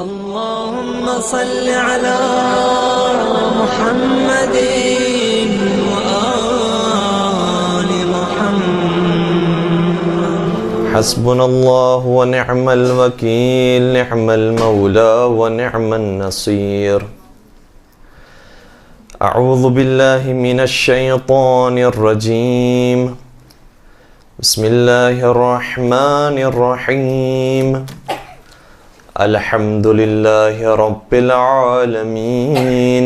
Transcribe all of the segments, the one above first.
اللهم صل على محمد وآل محمد. حسبنا الله ونعم الوكيل، نعم المولى ونعم النصير. أعوذ بالله من الشيطان الرجيم. بسم الله الرحمن الرحيم. الحمد لله رب العالمين.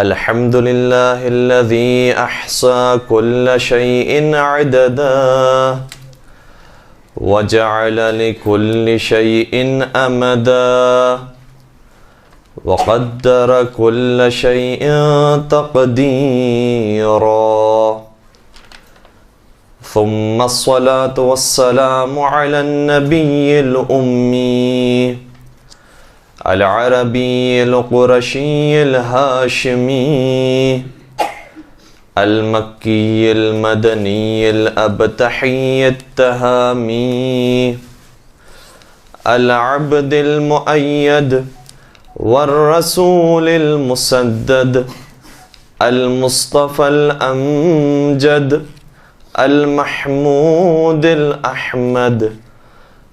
الحمد لله الذي أحصى كل شيء عددا وجعل لكل شيء أمدا وقدر كل شيء تقديرا. ثم الصلاة والسلام على النبي الأمي العربي القرشي الهاشمي المكي المدني الأبتحي التهامي العبد المؤيد والرسول المسدد المصطفى الأمجد المحمود الأحمد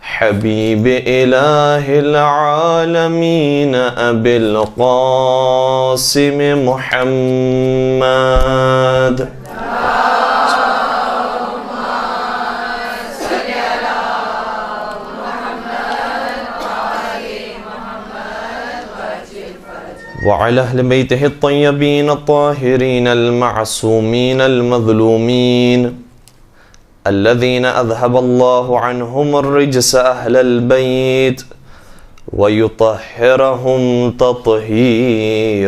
حبيب إله العالمين أبي القاسم محمد. وعلى أهل بيته الطيبين الطاهرين المعصومين المظلومين الذين أذهب الله عنهم الرجس أهل البيت ويطهرهم تطهيرا.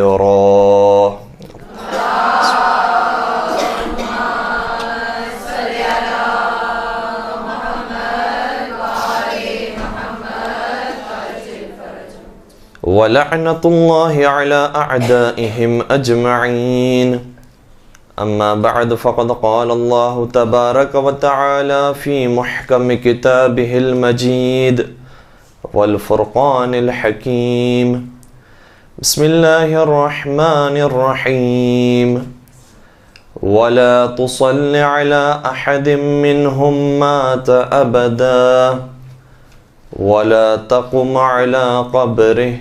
ولعنة الله على أعدائهم أجمعين. أما بعد فقد قال الله تبارك وتعالى في محكم كتابه المجيد والفرقان الحكيم. بسم الله الرحمن الرحيم. ولا تصل على أحد منهم مات أبدا ولا تقم على قبره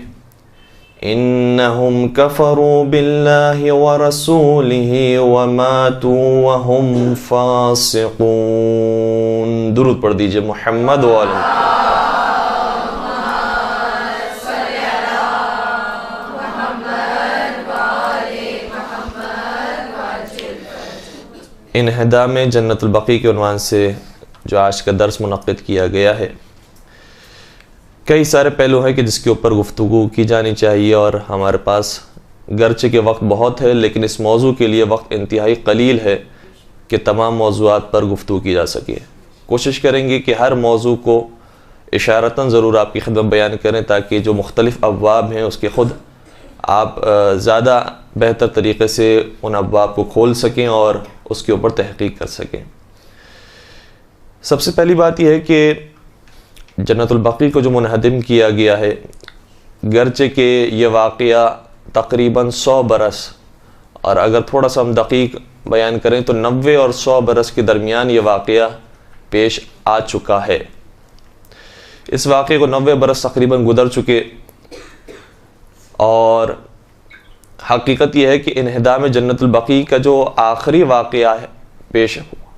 انہم کفروا باللہ ورسولہ وماتوا وهم فاسقون. درود پڑھ دیجئے محمد وآلہ. انہدام جنت البقیع کے عنوان سے جو آج کا درس منعقد کیا گیا ہے، کئی سارے پہلو ہیں کہ جس کے اوپر گفتگو کی جانی چاہیے، اور ہمارے پاس گرچہ کہ وقت بہت ہے لیکن اس موضوع کے لیے وقت انتہائی قلیل ہے کہ تمام موضوعات پر گفتگو کی جا سکے. کوشش کریں گے کہ ہر موضوع کو اشارتاً ضرور آپ کی خدمت بیان کریں تاکہ جو مختلف ابواب ہیں اس کے خود آپ زیادہ بہتر طریقے سے ان ابواب کو کھول سکیں اور اس کے اوپر تحقیق کر سکیں. سب سے پہلی بات یہ ہے کہ جنت البقیع کو جو منہدم کیا گیا ہے، گرچہ کہ یہ واقعہ تقریباً 100 برس، اور اگر تھوڑا سا ہم دقیق بیان کریں تو 90 اور 100 برس کے درمیان یہ واقعہ پیش آ چکا ہے. اس واقعے کو 90 برس تقریباً گزر چکے، اور حقیقت یہ ہے کہ انہدام جنت البقیع کا جو آخری واقعہ پیش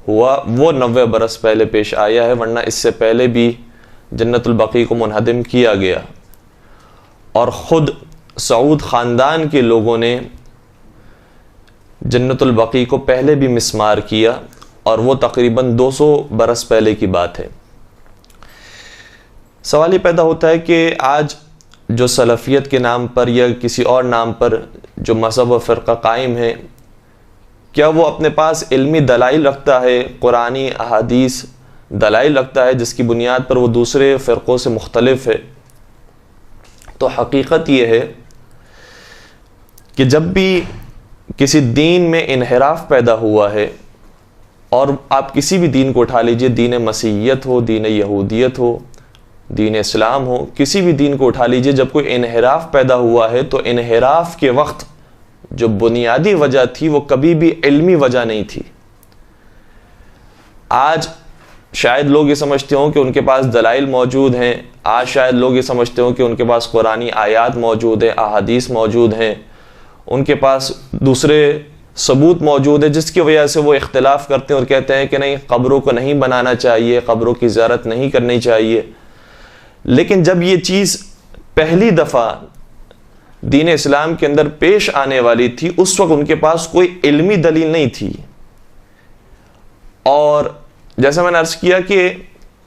ہوا وہ 90 برس پہلے پیش آیا ہے، ورنہ اس سے پہلے بھی جنت البقیع کو منہدم کیا گیا، اور خود سعود خاندان کے لوگوں نے جنت البقیع کو پہلے بھی مسمار کیا، اور وہ تقریباً 200 برس پہلے کی بات ہے. سوال یہ پیدا ہوتا ہے کہ آج جو سلفیت کے نام پر یا کسی اور نام پر جو مذہب و فرقہ قائم ہے، کیا وہ اپنے پاس علمی دلائل رکھتا ہے، قرآنی احادیث دلائل رکھتا ہے جس کی بنیاد پر وہ دوسرے فرقوں سے مختلف ہے؟ تو حقیقت یہ ہے کہ جب بھی کسی دین میں انحراف پیدا ہوا ہے، اور آپ کسی بھی دین کو اٹھا لیجئے، دین مسیحیت ہو، دین یہودیت ہو، دین اسلام ہو، کسی بھی دین کو اٹھا لیجئے، جب کوئی انحراف پیدا ہوا ہے تو انحراف کے وقت جو بنیادی وجہ تھی وہ کبھی بھی علمی وجہ نہیں تھی۔ آج شاید لوگ یہ سمجھتے ہوں کہ ان کے پاس دلائل موجود ہیں، آج شاید لوگ یہ سمجھتے ہوں کہ ان کے پاس قرآنی آیات موجود ہیں، احادیث موجود ہیں، ان کے پاس دوسرے ثبوت موجود ہے، جس کی وجہ سے وہ اختلاف کرتے ہیں اور کہتے ہیں کہ نہیں، قبروں کو نہیں بنانا چاہیے، قبروں کی زیارت نہیں کرنی چاہیے۔ لیکن جب یہ چیز پہلی دفعہ دین اسلام کے اندر پیش آنے والی تھی، اس وقت ان کے پاس کوئی علمی دلیل نہیں تھی۔ اور جیسا میں نے عرض کیا کہ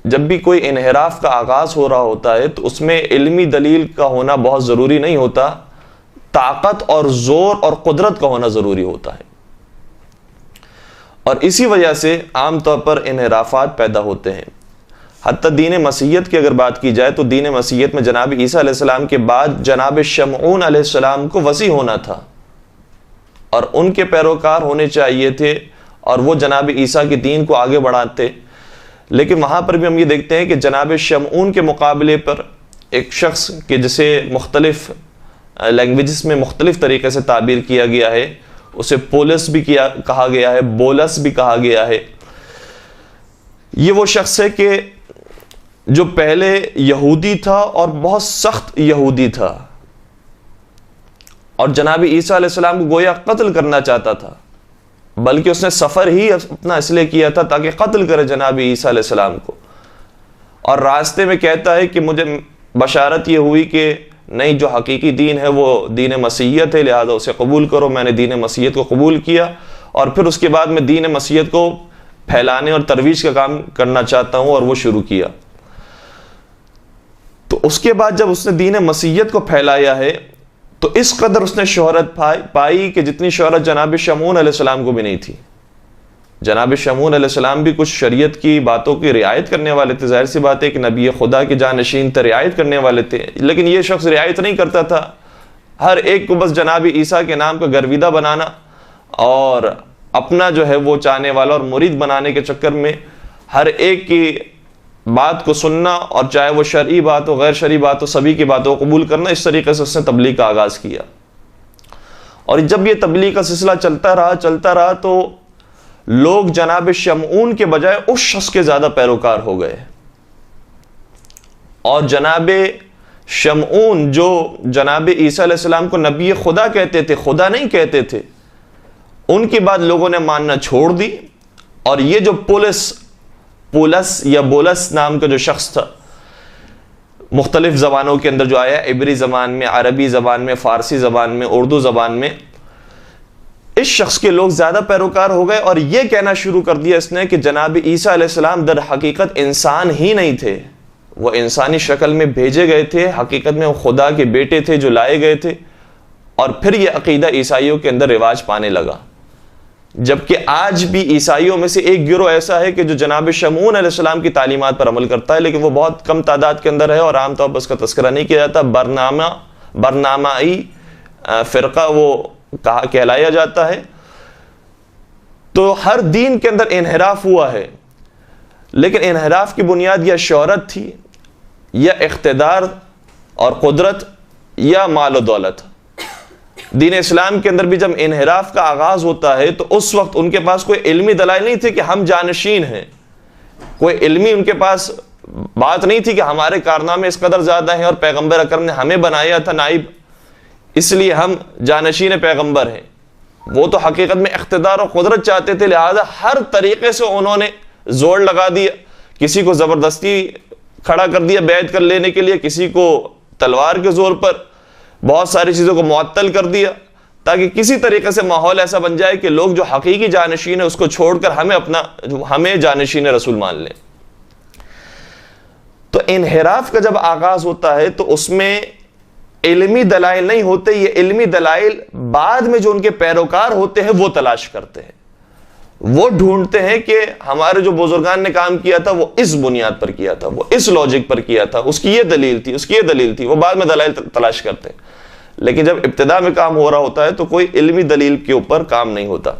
جب بھی کوئی انحراف کا آغاز ہو رہا ہوتا ہے تو اس میں علمی دلیل کا ہونا بہت ضروری نہیں ہوتا، طاقت اور زور اور قدرت کا ہونا ضروری ہوتا ہے۔ اور اسی وجہ سے عام طور پر انحرافات پیدا ہوتے ہیں۔ حتیٰ دین مسیحیت کی اگر بات کی جائے تو دین مسیحیت میں جناب عیسیٰ علیہ السلام کے بعد جناب شمعون علیہ السلام کو وصی ہونا تھا اور ان کے پیروکار ہونے چاہیے تھے اور وہ جناب عیسیٰ کے دین کو آگے بڑھاتے، لیکن وہاں پر بھی ہم یہ دیکھتے ہیں کہ جناب شمعون کے مقابلے پر ایک شخص کہ جسے مختلف لینگویجز میں مختلف طریقے سے تعبیر کیا گیا ہے، اسے پولس بھی کہا گیا ہے، بولس بھی کہا گیا ہے، یہ وہ شخص ہے کہ جو پہلے یہودی تھا اور بہت سخت یہودی تھا اور جناب عیسیٰ علیہ السلام کو گویا قتل کرنا چاہتا تھا، بلکہ اس نے سفر ہی اپنا اس لیے کیا تھا تاکہ قتل کرے جناب عیسیٰ علیہ السلام کو، اور راستے میں کہتا ہے کہ مجھے بشارت یہ ہوئی کہ نہیں، جو حقیقی دین ہے وہ دین مسیحیت ہے، لہذا اسے قبول کرو۔ میں نے دین مسیحیت کو قبول کیا اور پھر اس کے بعد میں دین مسیحیت کو پھیلانے اور ترویج کا کام کرنا چاہتا ہوں، اور وہ شروع کیا۔ تو اس کے بعد جب اس نے دین مسیحیت کو پھیلایا ہے تو اس قدر اس نے شہرت پائی کہ جتنی شہرت جناب شمعون علیہ السلام کو بھی نہیں تھی۔ جناب شمعون علیہ السلام بھی کچھ شریعت کی باتوں کی رعایت کرنے والے تھے، ظاہر سی بات ہے کہ نبی خدا کے جانشین تھے، رعایت کرنے والے تھے، لیکن یہ شخص رعایت نہیں کرتا تھا، ہر ایک کو بس جناب عیسیٰ کے نام کا گرویدہ بنانا اور اپنا جو ہے وہ چاہنے والا اور مرید بنانے کے چکر میں ہر ایک کی بات کو سننا، اور چاہے وہ شرعی بات ہو غیر شرعی بات ہو، سبھی کی باتوں کو قبول کرنا۔ اس طریقے سے اس نے تبلیغ کا آغاز کیا، اور جب یہ تبلیغ کا سلسلہ چلتا رہا تو لوگ جناب شمعون کے بجائے اس شخص کے زیادہ پیروکار ہو گئے، اور جناب شمعون جو جناب عیسیٰ علیہ السلام کو نبی خدا کہتے تھے، خدا نہیں کہتے تھے، ان کی بات لوگوں نے ماننا چھوڑ دی، اور یہ جو پولس یا بولس نام کا جو شخص تھا، مختلف زبانوں کے اندر جو آیا، عبری زبان میں، عربی زبان میں، فارسی زبان میں، اردو زبان میں، اس شخص کے لوگ زیادہ پیروکار ہو گئے، اور یہ کہنا شروع کر دیا اس نے کہ جناب عیسیٰ علیہ السلام در حقیقت انسان ہی نہیں تھے، وہ انسانی شکل میں بھیجے گئے تھے، حقیقت میں وہ خدا کے بیٹے تھے جو لائے گئے تھے۔ اور پھر یہ عقیدہ عیسائیوں کے اندر رواج پانے لگا، جبکہ آج بھی عیسائیوں میں سے ایک گروہ ایسا ہے کہ جو جناب شمعون علیہ السلام کی تعلیمات پر عمل کرتا ہے، لیکن وہ بہت کم تعداد کے اندر ہے اور عام طور پر اس کا تذکرہ نہیں کیا جاتا۔ برنامائی فرقہ وہ کہلایا جاتا ہے۔ تو ہر دین کے اندر انحراف ہوا ہے، لیکن انحراف کی بنیاد یا شہرت تھی یا اقتدار اور قدرت یا مال و دولت۔ دین اسلام کے اندر بھی جب انحراف کا آغاز ہوتا ہے تو اس وقت ان کے پاس کوئی علمی دلائل نہیں تھے کہ ہم جانشین ہیں، کوئی علمی ان کے پاس بات نہیں تھی کہ ہمارے کارنامے اس قدر زیادہ ہیں اور پیغمبر اکرم نے ہمیں بنایا تھا نائب، اس لیے ہم جانشین پیغمبر ہیں۔ وہ تو حقیقت میں اقتدار اور قدرت چاہتے تھے، لہذا ہر طریقے سے انہوں نے زور لگا دیا، کسی کو زبردستی کھڑا کر دیا بیعت کر لینے کے لیے، کسی کو تلوار کے زور پر، بہت ساری چیزوں کو معطل کر دیا، تاکہ کسی طریقے سے ماحول ایسا بن جائے کہ لوگ جو حقیقی جانشین ہے اس کو چھوڑ کر ہمیں جانشین رسول مان لیں۔ تو انحراف کا جب آغاز ہوتا ہے تو اس میں علمی دلائل نہیں ہوتے، یہ علمی دلائل بعد میں جو ان کے پیروکار ہوتے ہیں وہ تلاش کرتے ہیں، وہ ڈھونڈتے ہیں کہ ہمارے جو بزرگان نے کام کیا تھا وہ اس بنیاد پر کیا تھا، وہ اس لاجک پر کیا تھا، اس کی یہ دلیل تھی، اس کی یہ دلیل تھی، وہ بعد میں دلائل تلاش کرتے ہیں۔ لیکن جب ابتدا میں کام ہو رہا ہوتا ہے تو کوئی علمی دلیل کے اوپر کام نہیں ہوتا۔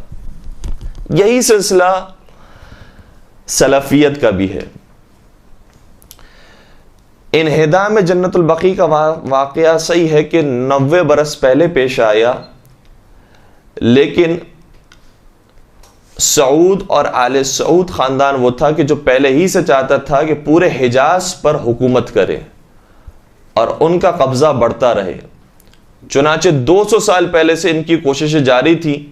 یہی سلسلہ سلفیت کا بھی ہے۔ انہدام جنت البقیع کا واقعہ صحیح ہے کہ 90 برس پہلے پیش آیا، لیکن سعود اور آل سعود خاندان وہ تھا کہ جو پہلے ہی سے چاہتا تھا کہ پورے حجاز پر حکومت کرے اور ان کا قبضہ بڑھتا رہے. چنانچہ 200 سال پہلے سے ان کی کوششیں جاری تھی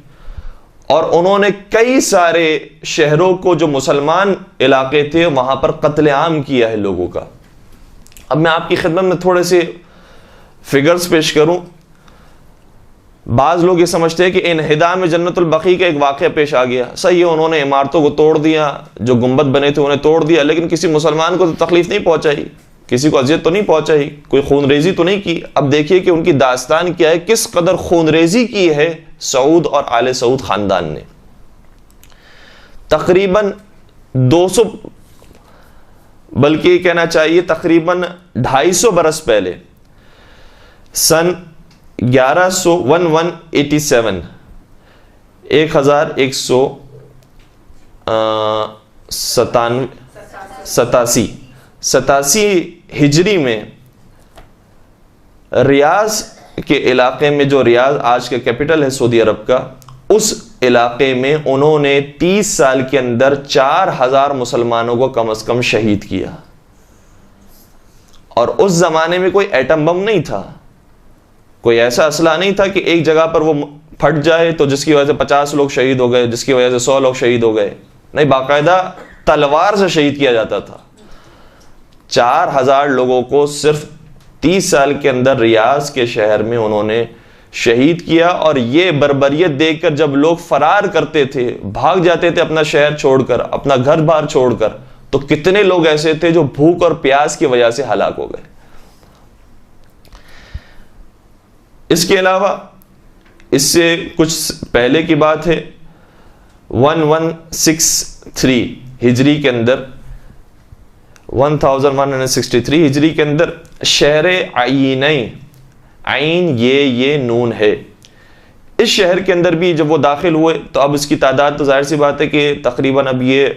اور انہوں نے کئی سارے شہروں کو جو مسلمان علاقے تھے وہاں پر قتل عام کیا ہے لوگوں کا. اب میں آپ کی خدمت میں تھوڑے سے فگرز پیش کروں. بعض لوگ یہ سمجھتے ہیں کہ انہدام جنت البقیع کا ایک واقعہ پیش آ گیا، صحیح ہے انہوں نے عمارتوں کو توڑ دیا، جو گنبد بنے تھے انہیں توڑ دیا، لیکن کسی مسلمان کو تو تکلیف نہیں پہنچائی، کسی کو اذیت تو نہیں پہنچائی، کوئی خون ریزی تو نہیں کی. اب دیکھیے کہ ان کی داستان کیا ہے، کس قدر خون ریزی کی ہے سعود اور آل سعود خاندان نے. تقریباً 200 بلکہ کہنا چاہیے تقریباً 250 برس پہلے سن 1187 1187 ہجری میں ریاض کے علاقے میں، جو ریاض آج کا کیپٹل ہے سعودی عرب کا، اس علاقے میں انہوں نے 30 سال کے اندر 4000 مسلمانوں کو کم از کم شہید کیا. اور اس زمانے میں کوئی ایٹم بم نہیں تھا، کوئی ایسا اسلحہ نہیں تھا کہ ایک جگہ پر وہ پھٹ جائے تو جس کی وجہ سے 50 لوگ شہید ہو گئے، جس کی وجہ سے 100 لوگ شہید ہو گئے. نہیں، باقاعدہ تلوار سے شہید کیا جاتا تھا. 4000 لوگوں کو صرف 30 سال کے اندر ریاض کے شہر میں انہوں نے شہید کیا. اور یہ بربریت دیکھ کر جب لوگ فرار کرتے تھے، بھاگ جاتے تھے اپنا شہر چھوڑ کر، اپنا گھر بار چھوڑ کر، تو کتنے لوگ ایسے تھے جو بھوک اور پیاس کی وجہ سے ہلاک ہو گئے. اس کے علاوہ اس سے کچھ پہلے کی بات ہے، 1163 ہجری کے اندر 1163 ہجری کے اندر شہر عین یہ نون ہے، اس شہر کے اندر بھی جب وہ داخل ہوئے تو اب اس کی تعداد تو ظاہر سی بات ہے کہ تقریباً اب یہ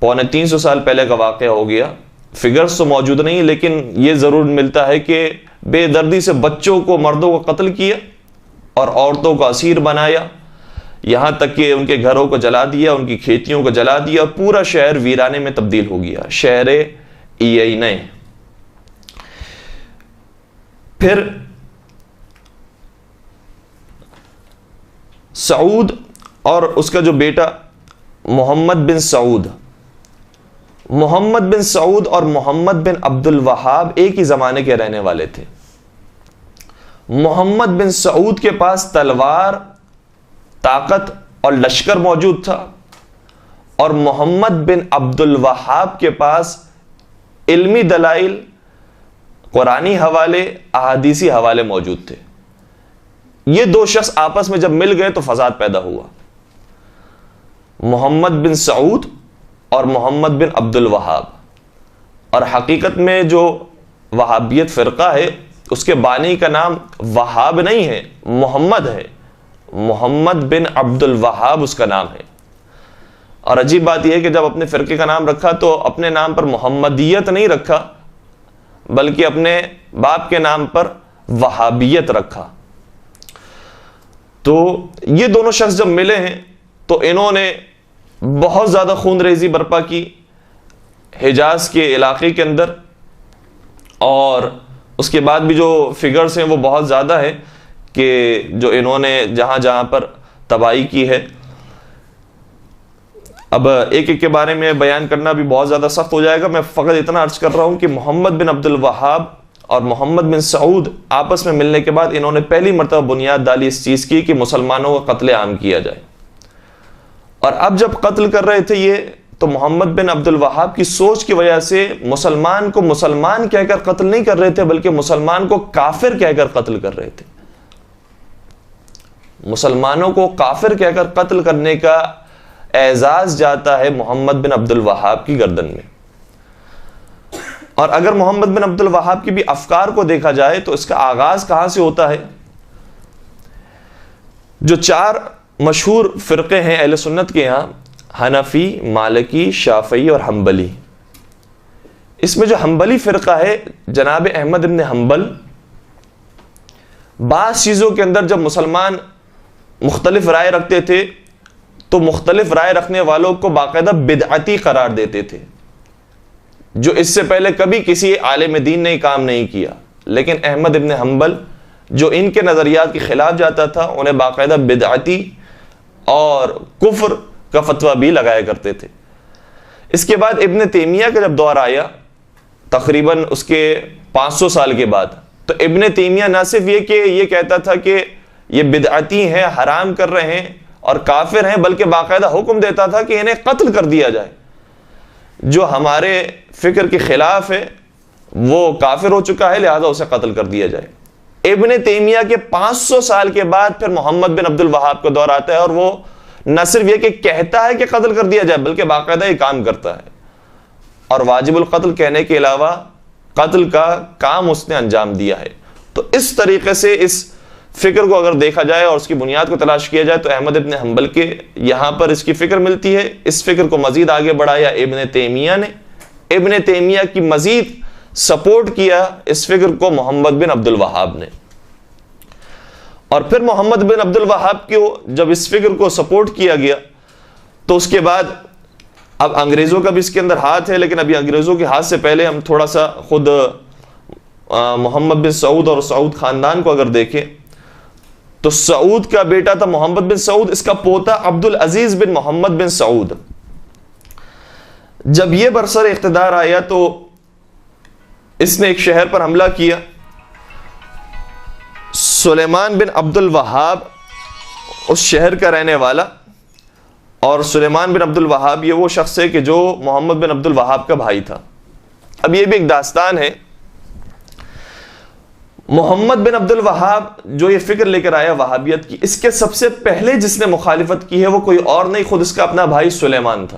350 سال پہلے کا واقعہ ہو گیا. فگرز تو موجود نہیں، لیکن یہ ضرور ملتا ہے کہ بے دردی سے بچوں کو، مردوں کو قتل کیا اور عورتوں کو اسیر بنایا، یہاں تک کہ ان کے گھروں کو جلا دیا، ان کی کھیتیوں کو جلا دیا، اور پورا شہر ویرانے میں تبدیل ہو گیا، شہر عین. پھر سعود اور اس کا جو بیٹا محمد بن سعود اور محمد بن عبد الوہاب ایک ہی زمانے کے رہنے والے تھے. محمد بن سعود کے پاس تلوار، طاقت اور لشکر موجود تھا، اور محمد بن عبد الوہاب کے پاس علمی دلائل، قرآنی حوالے، احادیثی حوالے موجود تھے. یہ دو شخص آپس میں جب مل گئے تو فساد پیدا ہوا. محمد بن سعود اور محمد بن عبد الوہاب. اور حقیقت میں جو وہابیت فرقہ ہے اس کے بانی کا نام وہاب نہیں ہے، محمد ہے، محمد بن عبد الوہاب اس کا نام ہے. اور عجیب بات یہ ہے کہ جب اپنے فرقے کا نام رکھا تو اپنے نام پر محمدیت نہیں رکھا، بلکہ اپنے باپ کے نام پر وہابیت رکھا. تو یہ دونوں شخص جب ملے ہیں تو انہوں نے بہت زیادہ خون ریزی برپا کی حجاز کے علاقے کے اندر، اور اس کے بعد بھی جو فگرز ہیں وہ بہت زیادہ ہیں کہ جو انہوں نے جہاں جہاں پر تباہی کی ہے. اب ایک ایک کے بارے میں بیان کرنا بھی بہت زیادہ سخت ہو جائے گا. میں فقط اتنا عرض کر رہا ہوں کہ محمد بن عبد الوہاب اور محمد بن سعود آپس میں ملنے کے بعد انہوں نے پہلی مرتبہ بنیاد ڈالی اس چیز کی کہ مسلمانوں کا قتل عام کیا جائے. اور اب جب قتل کر رہے تھے یہ، تو محمد بن عبد الوہاب کی سوچ کی وجہ سے مسلمان کو مسلمان کہہ کر قتل نہیں کر رہے تھے، بلکہ مسلمان کو کافر کہہ کر قتل کر رہے تھے. مسلمانوں کو کافر کہہ کر قتل کرنے کا اعزاز جاتا ہے محمد بن عبد الوہاب کی گردن میں. اور اگر محمد بن عبد الوہاب کی بھی افکار کو دیکھا جائے تو اس کا آغاز کہاں سے ہوتا ہے؟ جو 4 مشہور فرقے ہیں اہل سنت کے یہاں، حنفی، مالکی، شافعی اور حنبلی، اس میں جو حنبلی فرقہ ہے جناب احمد ابن حنبل، بعض چیزوں کے اندر جب مسلمان مختلف رائے رکھتے تھے تو مختلف رائے رکھنے والوں کو باقاعدہ بدعتی قرار دیتے تھے، جو اس سے پہلے کبھی کسی عالم دین نے کام نہیں کیا. لیکن احمد ابن حنبل جو ان کے نظریات کے خلاف جاتا تھا انہیں باقاعدہ بدعتی اور کفر کا فتویٰ بھی لگایا کرتے تھے. اس کے بعد ابن تیمیہ کا جب دور آیا تقریباً اس کے 500 سال کے بعد، تو ابن تیمیہ نہ صرف یہ کہ یہ کہتا تھا کہ یہ بدعتی ہیں، حرام کر رہے ہیں اور کافر ہیں، بلکہ باقاعدہ حکم دیتا تھا کہ انہیں قتل کر دیا جائے. جو ہمارے فکر کے خلاف ہے وہ کافر ہو چکا ہے، لہذا اسے قتل کر دیا جائے. ابن تیمیہ کے 500 سال کے بعد پھر محمد بن عبد الوہاب کا دور آتا ہے، اور وہ نہ صرف یہ کہ کہتا ہے کہ قتل کر دیا جائے بلکہ باقاعدہ یہ کام کرتا ہے، اور واجب القتل کہنے کے علاوہ قتل کا کام اس نے انجام دیا ہے. تو اس طریقے سے اس فکر کو اگر دیکھا جائے اور اس کی بنیاد کو تلاش کیا جائے تو احمد ابن حنبل کے یہاں پر اس کی فکر ملتی ہے. اس فکر کو مزید آگے بڑھایا ابن تیمیہ نے. ابن تیمیہ کی مزید سپورٹ کیا اس فکر کو محمد بن عبد الوہاب نے. اور پھر محمد بن عبد الوہاب کو جب اس فکر کو سپورٹ کیا گیا تو اس کے بعد اب انگریزوں کا بھی اس کے اندر ہاتھ ہے، لیکن ابھی انگریزوں کے ہاتھ سے پہلے ہم تھوڑا سا خود محمد بن سعود اور سعود خاندان کو اگر دیکھیں تو سعود کا بیٹا تھا محمد بن سعود، اس کا پوتا عبد العزیز بن محمد بن سعود. جب یہ برسر اقتدار آیا تو اس نے ایک شہر پر حملہ کیا. سلیمان بن عبد الوہاب اس شہر کا رہنے والا، اور سلیمان بن عبد الوہاب یہ وہ شخص ہے کہ جو محمد بن عبد الوہاب کا بھائی تھا. اب یہ بھی ایک داستان ہے. محمد بن عبد الوہاب جو یہ فکر لے کر آیا وہابیت کی، اس کے سب سے پہلے جس نے مخالفت کی ہے وہ کوئی اور نہیں، خود اس کا اپنا بھائی سلیمان تھا.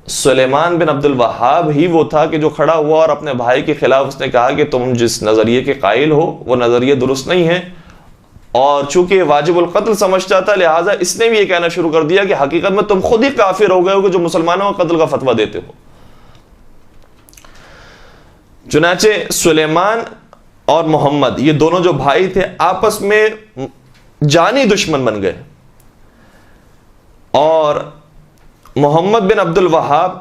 سلیمان بن عبد الوہاب ہی وہ تھا کہ جو کھڑا ہوا اور اپنے بھائی کے خلاف اس نے کہا کہ تم جس نظریے کے قائل ہو وہ نظریے درست نہیں ہے، اور چونکہ واجب القتل سمجھتا تھا لہٰذا اس نے بھی یہ کہنا شروع کر دیا کہ حقیقت میں تم خود ہی کافر ہو گئے ہو کہ جو مسلمانوں کو قتل کا فتویٰ دیتے ہو. چنانچہ سلیمان اور محمد یہ دونوں جو بھائی تھے آپس میں جانی دشمن بن گئے، اور محمد بن عبد الوہاب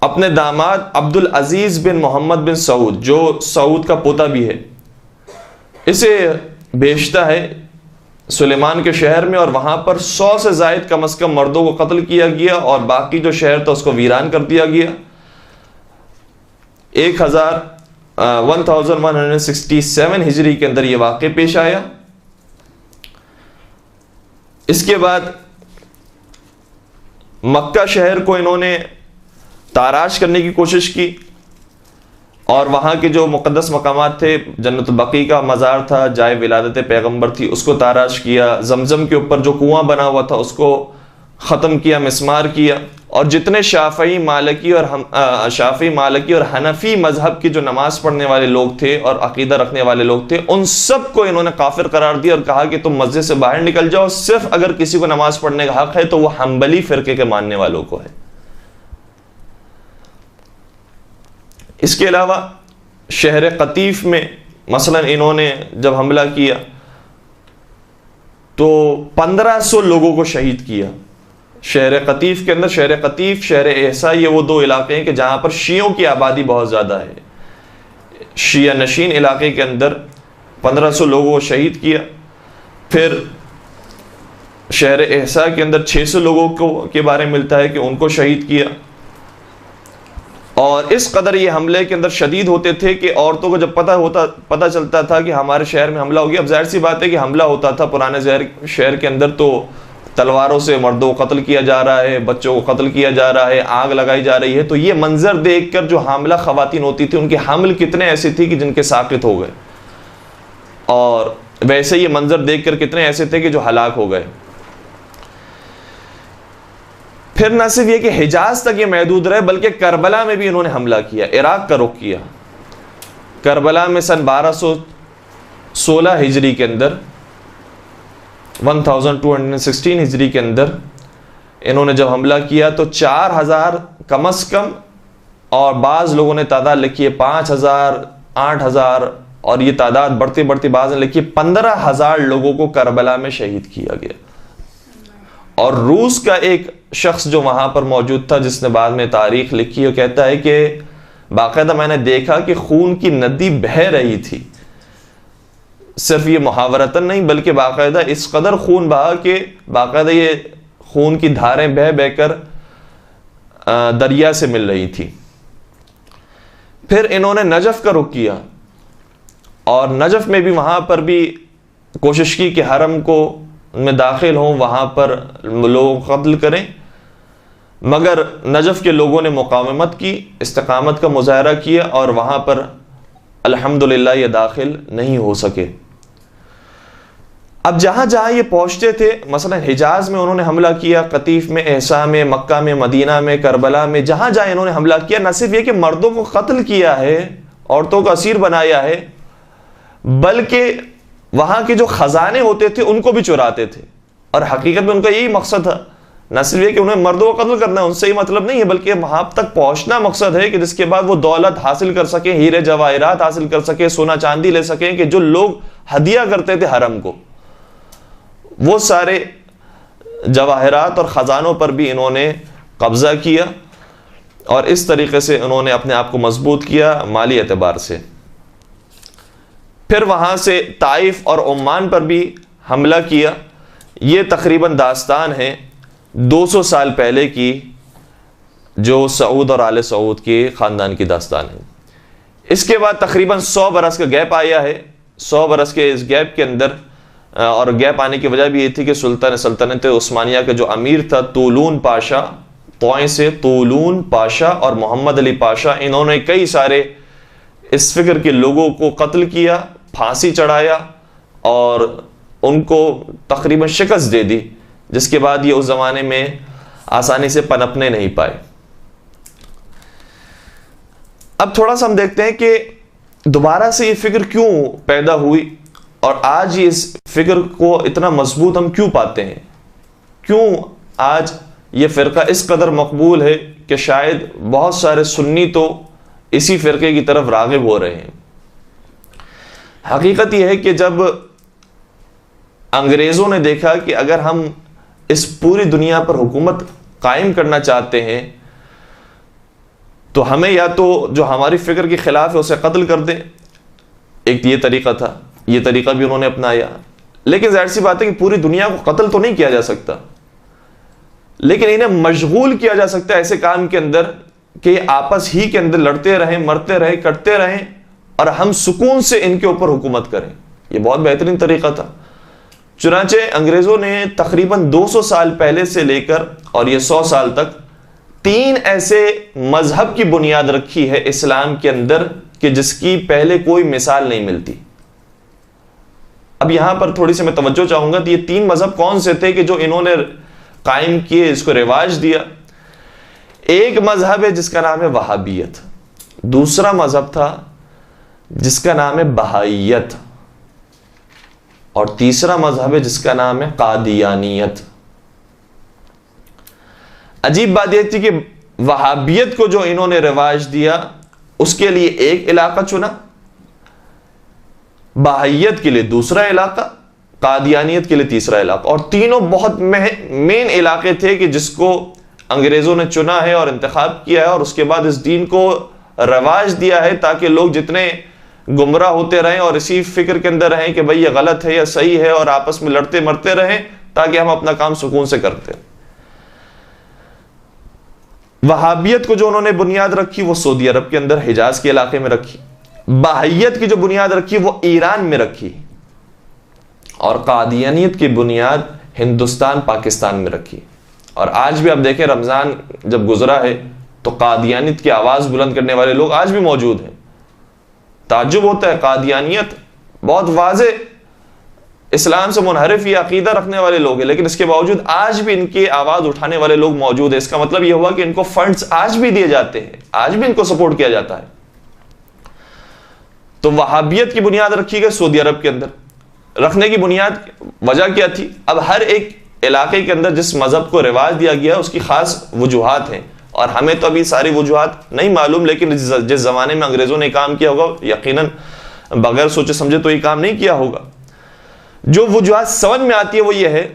اپنے داماد عبد العزیز بن محمد بن سعود جو سعود کا پوتا بھی ہے اسے بھیجتا ہے سلیمان کے شہر میں، اور وہاں پر 100 سے زائد کم از کم مردوں کو قتل کیا گیا اور باقی جو شہر تھا اس کو ویران کر دیا گیا. 1167 ہجری کے اندر یہ واقع پیش آیا. اس کے بعد مکہ شہر کو انہوں نے تاراش کرنے کی کوشش کی، اور وہاں کے جو مقدس مقامات تھے، جنت البقیع کا مزار تھا، جائے ولادت پیغمبر تھی، اس کو تاراش کیا. زمزم کے اوپر جو کنواں بنا ہوا تھا اس کو ختم کیا، مسمار کیا. اور جتنے شافعی مالکی اور حنفی مذہب کی جو نماز پڑھنے والے لوگ تھے اور عقیدہ رکھنے والے لوگ تھے ان سب کو انہوں نے کافر قرار دیا اور کہا کہ تم مسجد سے باہر نکل جاؤ، صرف اگر کسی کو نماز پڑھنے کا حق ہے تو وہ حنبلی فرقے کے ماننے والوں کو ہے. اس کے علاوہ شہر قطیف میں مثلا انہوں نے جب حملہ کیا تو 1500 لوگوں کو شہید کیا. شہر قطیف کے اندر، شہر قطیف، شہر احسا، یہ وہ دو علاقے ہیں کہ جہاں پر شیعوں کی آبادی بہت زیادہ ہے. شیعہ نشین علاقے کے اندر 1500 لوگوں کو شہید کیا. پھر شہر احسا کے اندر 600 لوگوں کو کے بارے میں ملتا ہے کہ ان کو شہید کیا. اور اس قدر یہ حملے کے اندر شدید ہوتے تھے کہ عورتوں کو جب پتہ چلتا تھا کہ ہمارے شہر میں حملہ ہو گیا، اب ظاہر سی بات ہے کہ حملہ ہوتا تھا پرانے شہر کے اندر تو تلواروں سے مردوں کو قتل کیا جا رہا ہے، بچوں کو قتل کیا جا رہا ہے، آگ لگائی جا رہی ہے. تو یہ منظر دیکھ کر جو حاملہ خواتین ہوتی تھی ان کے حمل کتنے ایسے تھی کہ جن کے ساقط ہو گئے، اور ویسے یہ منظر دیکھ کر کتنے ایسے تھے کہ جو ہلاک ہو گئے. پھر نہ صرف یہ کہ حجاز تک یہ محدود رہے بلکہ کربلا میں بھی انہوں نے حملہ کیا، عراق کا رخ کیا. کربلا میں سن 1216 ہجری کے اندر 1216 ہجری کے اندر انہوں نے جب حملہ کیا تو 4000 کم از کم اور بعض لوگوں نے تعداد لکھی ہے 5,000 8,000 اور یہ تعداد بڑھتے بڑھتے بعض نے لکھی 15,000 لوگوں کو کربلا میں شہید کیا گیا. اور روس کا ایک شخص جو وہاں پر موجود تھا جس نے بعد میں تاریخ لکھی، وہ کہتا ہے کہ باقاعدہ میں نے دیکھا کہ خون کی ندی بہہ رہی تھی، صرف یہ محاورتاً نہیں بلکہ باقاعدہ اس قدر خون بہا کہ باقاعدہ یہ خون کی دھاریں بہہ بہہ کر دریا سے مل رہی تھی. پھر انہوں نے نجف کا رخ کیا اور نجف میں بھی وہاں پر بھی کوشش کی کہ حرم کو میں داخل ہوں، وہاں پر لوگ قتل کریں، مگر نجف کے لوگوں نے مقاومت کی، استقامت کا مظاہرہ کیا اور وہاں پر الحمدللہ یہ داخل نہیں ہو سکے. اب جہاں جہاں یہ پہنچتے تھے، مثلا حجاز میں انہوں نے حملہ کیا، قطیف میں، احساء میں، مکہ میں، مدینہ میں، کربلا میں، جہاں جہاں انہوں نے حملہ کیا، نہ صرف یہ کہ مردوں کو قتل کیا ہے، عورتوں کو اسیر بنایا ہے، بلکہ وہاں کے جو خزانے ہوتے تھے ان کو بھی چراتے تھے. اور حقیقت میں ان کا یہی مقصد تھا، نہ صرف یہ کہ انہیں مردوں کو قتل کرنا ہے، ان سے ہی مطلب نہیں ہے، بلکہ وہاں تک پہنچنا مقصد ہے کہ جس کے بعد وہ دولت حاصل کر سکیں، ہیرے جواہرات حاصل کر سکیں، سونا چاندی لے سکیں، کہ جو لوگ ہدیہ کرتے تھے حرم کو، وہ سارے جواہرات اور خزانوں پر بھی انہوں نے قبضہ کیا اور اس طریقے سے انہوں نے اپنے آپ کو مضبوط کیا مالی اعتبار سے. پھر وہاں سے طائف اور عمان پر بھی حملہ کیا. یہ تقریباً داستان ہے 200 سال پہلے کی، جو سعود اور آل سعود کے خاندان کی داستان ہے. اس کے بعد تقریباً 100 برس کا گیپ آیا ہے. 100 برس کے اس گیپ کے اندر، اور گیپ آنے کی وجہ بھی یہ تھی کہ سلطنت عثمانیہ کا جو امیر تھا طولون پاشا، طوئیں سے طولون پاشا اور محمد علی پاشا، انہوں نے کئی سارے اس فکر کے لوگوں کو قتل کیا، پھانسی چڑھایا اور ان کو تقریباً شکست دے دی، جس کے بعد یہ اس زمانے میں آسانی سے پنپنے نہیں پائے. اب تھوڑا سا ہم دیکھتے ہیں کہ دوبارہ سے یہ فکر کیوں پیدا ہوئی اور آج اس فکر کو اتنا مضبوط ہم کیوں پاتے ہیں، کیوں آج یہ فرقہ اس قدر مقبول ہے کہ شاید بہت سارے سنی تو اسی فرقے کی طرف راغب ہو رہے ہیں. حقیقت یہ ہے کہ جب انگریزوں نے دیکھا کہ اگر ہم اس پوری دنیا پر حکومت قائم کرنا چاہتے ہیں تو ہمیں یا تو جو ہماری فکر کے خلاف ہے اسے قتل کر دیں، ایک یہ طریقہ تھا، یہ طریقہ بھی انہوں نے اپنایا. لیکن ظاہر سی بات ہے کہ پوری دنیا کو قتل تو نہیں کیا جا سکتا، لیکن انہیں مشغول کیا جا سکتا ہے ایسے کام کے اندر کہ یہ آپس ہی کے اندر لڑتے رہیں، مرتے رہیں، کٹتے رہیں اور ہم سکون سے ان کے اوپر حکومت کریں. یہ بہت بہترین طریقہ تھا. چنانچہ انگریزوں نے تقریباً 200 سال پہلے سے لے کر اور یہ 100 سال تک 3 ایسے مذہب کی بنیاد رکھی ہے اسلام کے اندر کہ جس کی پہلے کوئی مثال نہیں ملتی. اب یہاں پر تھوڑی سی میں توجہ چاہوں گا. تو یہ 3 مذہب کون سے تھے کہ جو انہوں نے قائم کیے، اس کو رواج دیا؟ ایک مذہب ہے جس کا نام ہے وہابیت، دوسرا مذہب تھا جس کا نام ہے بہائیت، اور تیسرا مذہب ہے جس کا نام ہے قادیانیت. عجیب بات یہ تھی کہ وہابیت کو جو انہوں نے رواج دیا اس کے لیے ایک علاقہ چنا، بہائیت کے لیے دوسرا علاقہ، قادیانیت کے لیے تیسرا علاقہ، اور تینوں بہت مین علاقے تھے کہ جس کو انگریزوں نے چنا ہے اور انتخاب کیا ہے اور اس کے بعد اس دین کو رواج دیا ہے تاکہ لوگ جتنے گمراہ ہوتے رہیں اور اسی فکر کے اندر رہیں کہ بھئی یہ غلط ہے یا صحیح ہے، اور آپس میں لڑتے مرتے رہیں تاکہ ہم اپنا کام سکون سے کرتے. وہابیت کو جو انہوں نے بنیاد رکھی وہ سعودی عرب کے اندر حجاز کے علاقے میں رکھی. بہائیت کی جو بنیاد رکھی وہ ایران میں رکھی، اور قادیانیت کی بنیاد ہندوستان پاکستان میں رکھی. اور آج بھی آپ دیکھیں رمضان جب گزرا ہے تو قادیانیت کی آواز بلند کرنے والے لوگ آج بھی موجود ہیں. تعجب ہوتا ہے، قادیانیت بہت واضح اسلام سے منحرف یہ عقیدہ رکھنے والے لوگ ہیں، لیکن اس کے باوجود آج بھی ان کی آواز اٹھانے والے لوگ موجود ہیں. اس کا مطلب یہ ہوا کہ ان کو فنڈز آج بھی دیے جاتے ہیں، آج بھی ان کو سپورٹ کیا جاتا ہے. تو وہابیت کی بنیاد رکھی گئی سعودی عرب کے اندر. رکھنے کی بنیاد وجہ کیا تھی؟ اب ہر ایک علاقے کے اندر جس مذہب کو رواج دیا گیا اس کی خاص وجوہات ہیں، اور ہمیں تو ابھی ساری وجوہات نہیں معلوم، لیکن جس زمانے میں انگریزوں نے کام کیا ہوگا یقیناً بغیر سوچے سمجھے تو یہ کام نہیں کیا ہوگا۔ جو وجوہات سمجھ میں آتی ہے وہ یہ ہے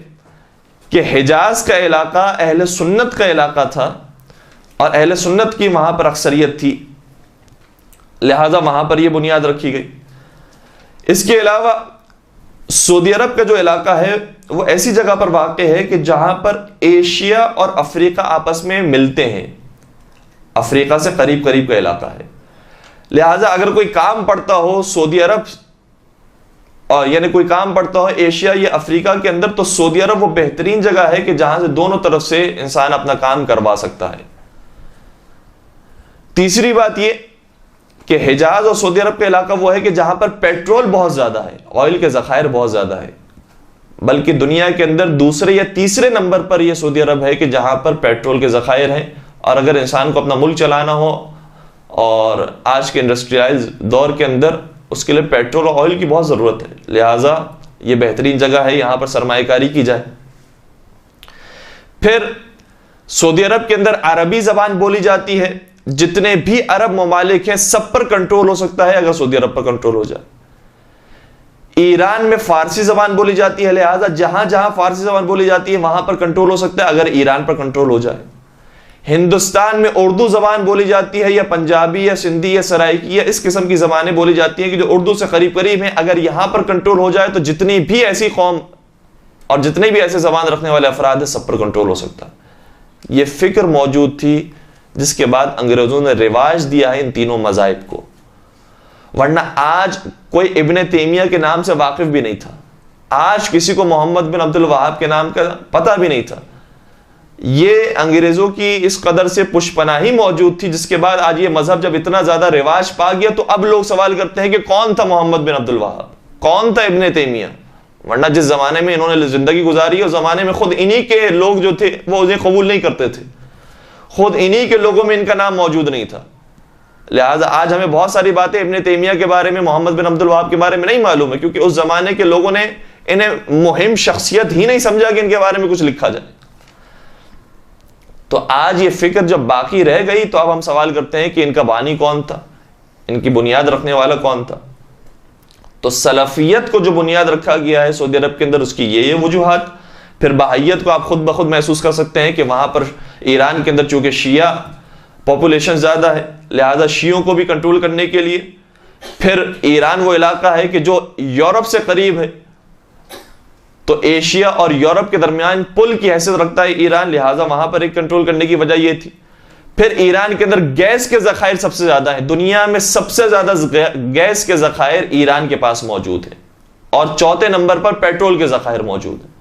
کہ حجاز کا علاقہ اہل سنت کا علاقہ تھا اور اہل سنت کی وہاں پر اکثریت تھی، لہذا وہاں پر یہ بنیاد رکھی گئی۔ اس کے علاوہ سعودی عرب کا جو علاقہ ہے وہ ایسی جگہ پر واقع ہے کہ جہاں پر ایشیا اور افریقہ آپس میں ملتے ہیں، افریقہ سے قریب قریب کا علاقہ ہے، لہذا اگر کوئی کام پڑتا ہو سعودی عرب اور یعنی کوئی کام پڑتا ہو ایشیا یا افریقہ کے اندر، تو سعودی عرب وہ بہترین جگہ ہے کہ جہاں سے دونوں طرف سے انسان اپنا کام کروا سکتا ہے۔ تیسری بات یہ کہ حجاز اور سعودی عرب کا علاقہ وہ ہے کہ جہاں پر پیٹرول بہت زیادہ ہے، آئل کے ذخائر بہت زیادہ ہے، بلکہ دنیا کے اندر دوسرے یا تیسرے نمبر پر یہ سعودی عرب ہے کہ جہاں پر پیٹرول کے ذخائر ہیں، اور اگر انسان کو اپنا ملک چلانا ہو اور آج کے انڈسٹریلائز دور کے اندر اس کے لیے پیٹرول اور آئل کی بہت ضرورت ہے، لہٰذا یہ بہترین جگہ ہے یہاں پر سرمایہ کاری کی جائے۔ پھر سعودی عرب کے اندر عربی زبان بولی جاتی ہے، جتنے بھی عرب ممالک ہیں سب پر کنٹرول ہو سکتا ہے اگر سعودی عرب پر کنٹرول ہو جائے۔ ایران میں فارسی زبان بولی جاتی ہے، لہذا جہاں جہاں فارسی زبان بولی جاتی ہے وہاں پر کنٹرول ہو سکتا ہے اگر ایران پر کنٹرول ہو جائے۔ ہندوستان میں اردو زبان بولی جاتی ہے، یا پنجابی یا سندھی یا سرائکی یا اس قسم کی زبانیں بولی جاتی ہیں کہ جو اردو سے قریب قریب ہیں، اگر یہاں پر کنٹرول ہو جائے تو جتنی بھی ایسی قوم اور جتنے بھی ایسے زبان رکھنے والے افراد ہیں سب پر کنٹرول ہو سکتا ہے۔ یہ فکر موجود تھی جس کے بعد انگریزوں نے رواج دیا ہے ان تینوں مذاہب کو، ورنہ آج کوئی ابن تیمیہ کے نام سے واقف بھی نہیں تھا، آج کسی کو محمد بن عبد الوہاب کے نام کا پتہ بھی نہیں تھا۔ یہ انگریزوں کی اس قدر سے پشپناہی موجود تھی جس کے بعد آج یہ مذہب جب اتنا زیادہ رواج پا گیا تو اب لوگ سوال کرتے ہیں کہ کون تھا محمد بن عبد الوہاب، کون تھا ابن تیمیہ، ورنہ جس زمانے میں انہوں نے زندگی گزاری اس زمانے میں خود انہی کے لوگ جو تھے وہ انہیں قبول نہیں کرتے تھے، خود انہی کے لوگوں میں ان کا نام موجود نہیں تھا۔ لہٰذا آج ہمیں بہت ساری باتیں ابن تیمیہ کے بارے میں، محمد بن عبد الوہاب کے بارے میں نہیں معلوم ہے، کیونکہ اس زمانے کے لوگوں نے انہیں مہم شخصیت ہی نہیں سمجھا کہ ان کے بارے میں کچھ لکھا جائے۔ تو آج یہ فکر جب باقی رہ گئی تو اب ہم سوال کرتے ہیں کہ ان کا بانی کون تھا، ان کی بنیاد رکھنے والا کون تھا؟ تو سلفیت کو جو بنیاد رکھا گیا ہے سعودی عرب کے اندر اس کی یہ وجوہات۔ پھر بہائیت کو آپ خود بخود محسوس کر سکتے ہیں کہ وہاں پر ایران کے اندر چونکہ شیعہ پاپولیشن زیادہ ہے، لہذا شیعوں کو بھی کنٹرول کرنے کے لیے، پھر ایران وہ علاقہ ہے کہ جو یورپ سے قریب ہے، تو ایشیا اور یورپ کے درمیان پل کی حیثیت رکھتا ہے ایران، لہذا وہاں پر ایک کنٹرول کرنے کی وجہ یہ تھی۔ پھر ایران کے اندر گیس کے ذخائر سب سے زیادہ ہیں، دنیا میں سب سے زیادہ گیس کے ذخائر ایران کے پاس موجود ہیں، اور چوتھے نمبر پر پیٹرول کے ذخائر موجود ہیں۔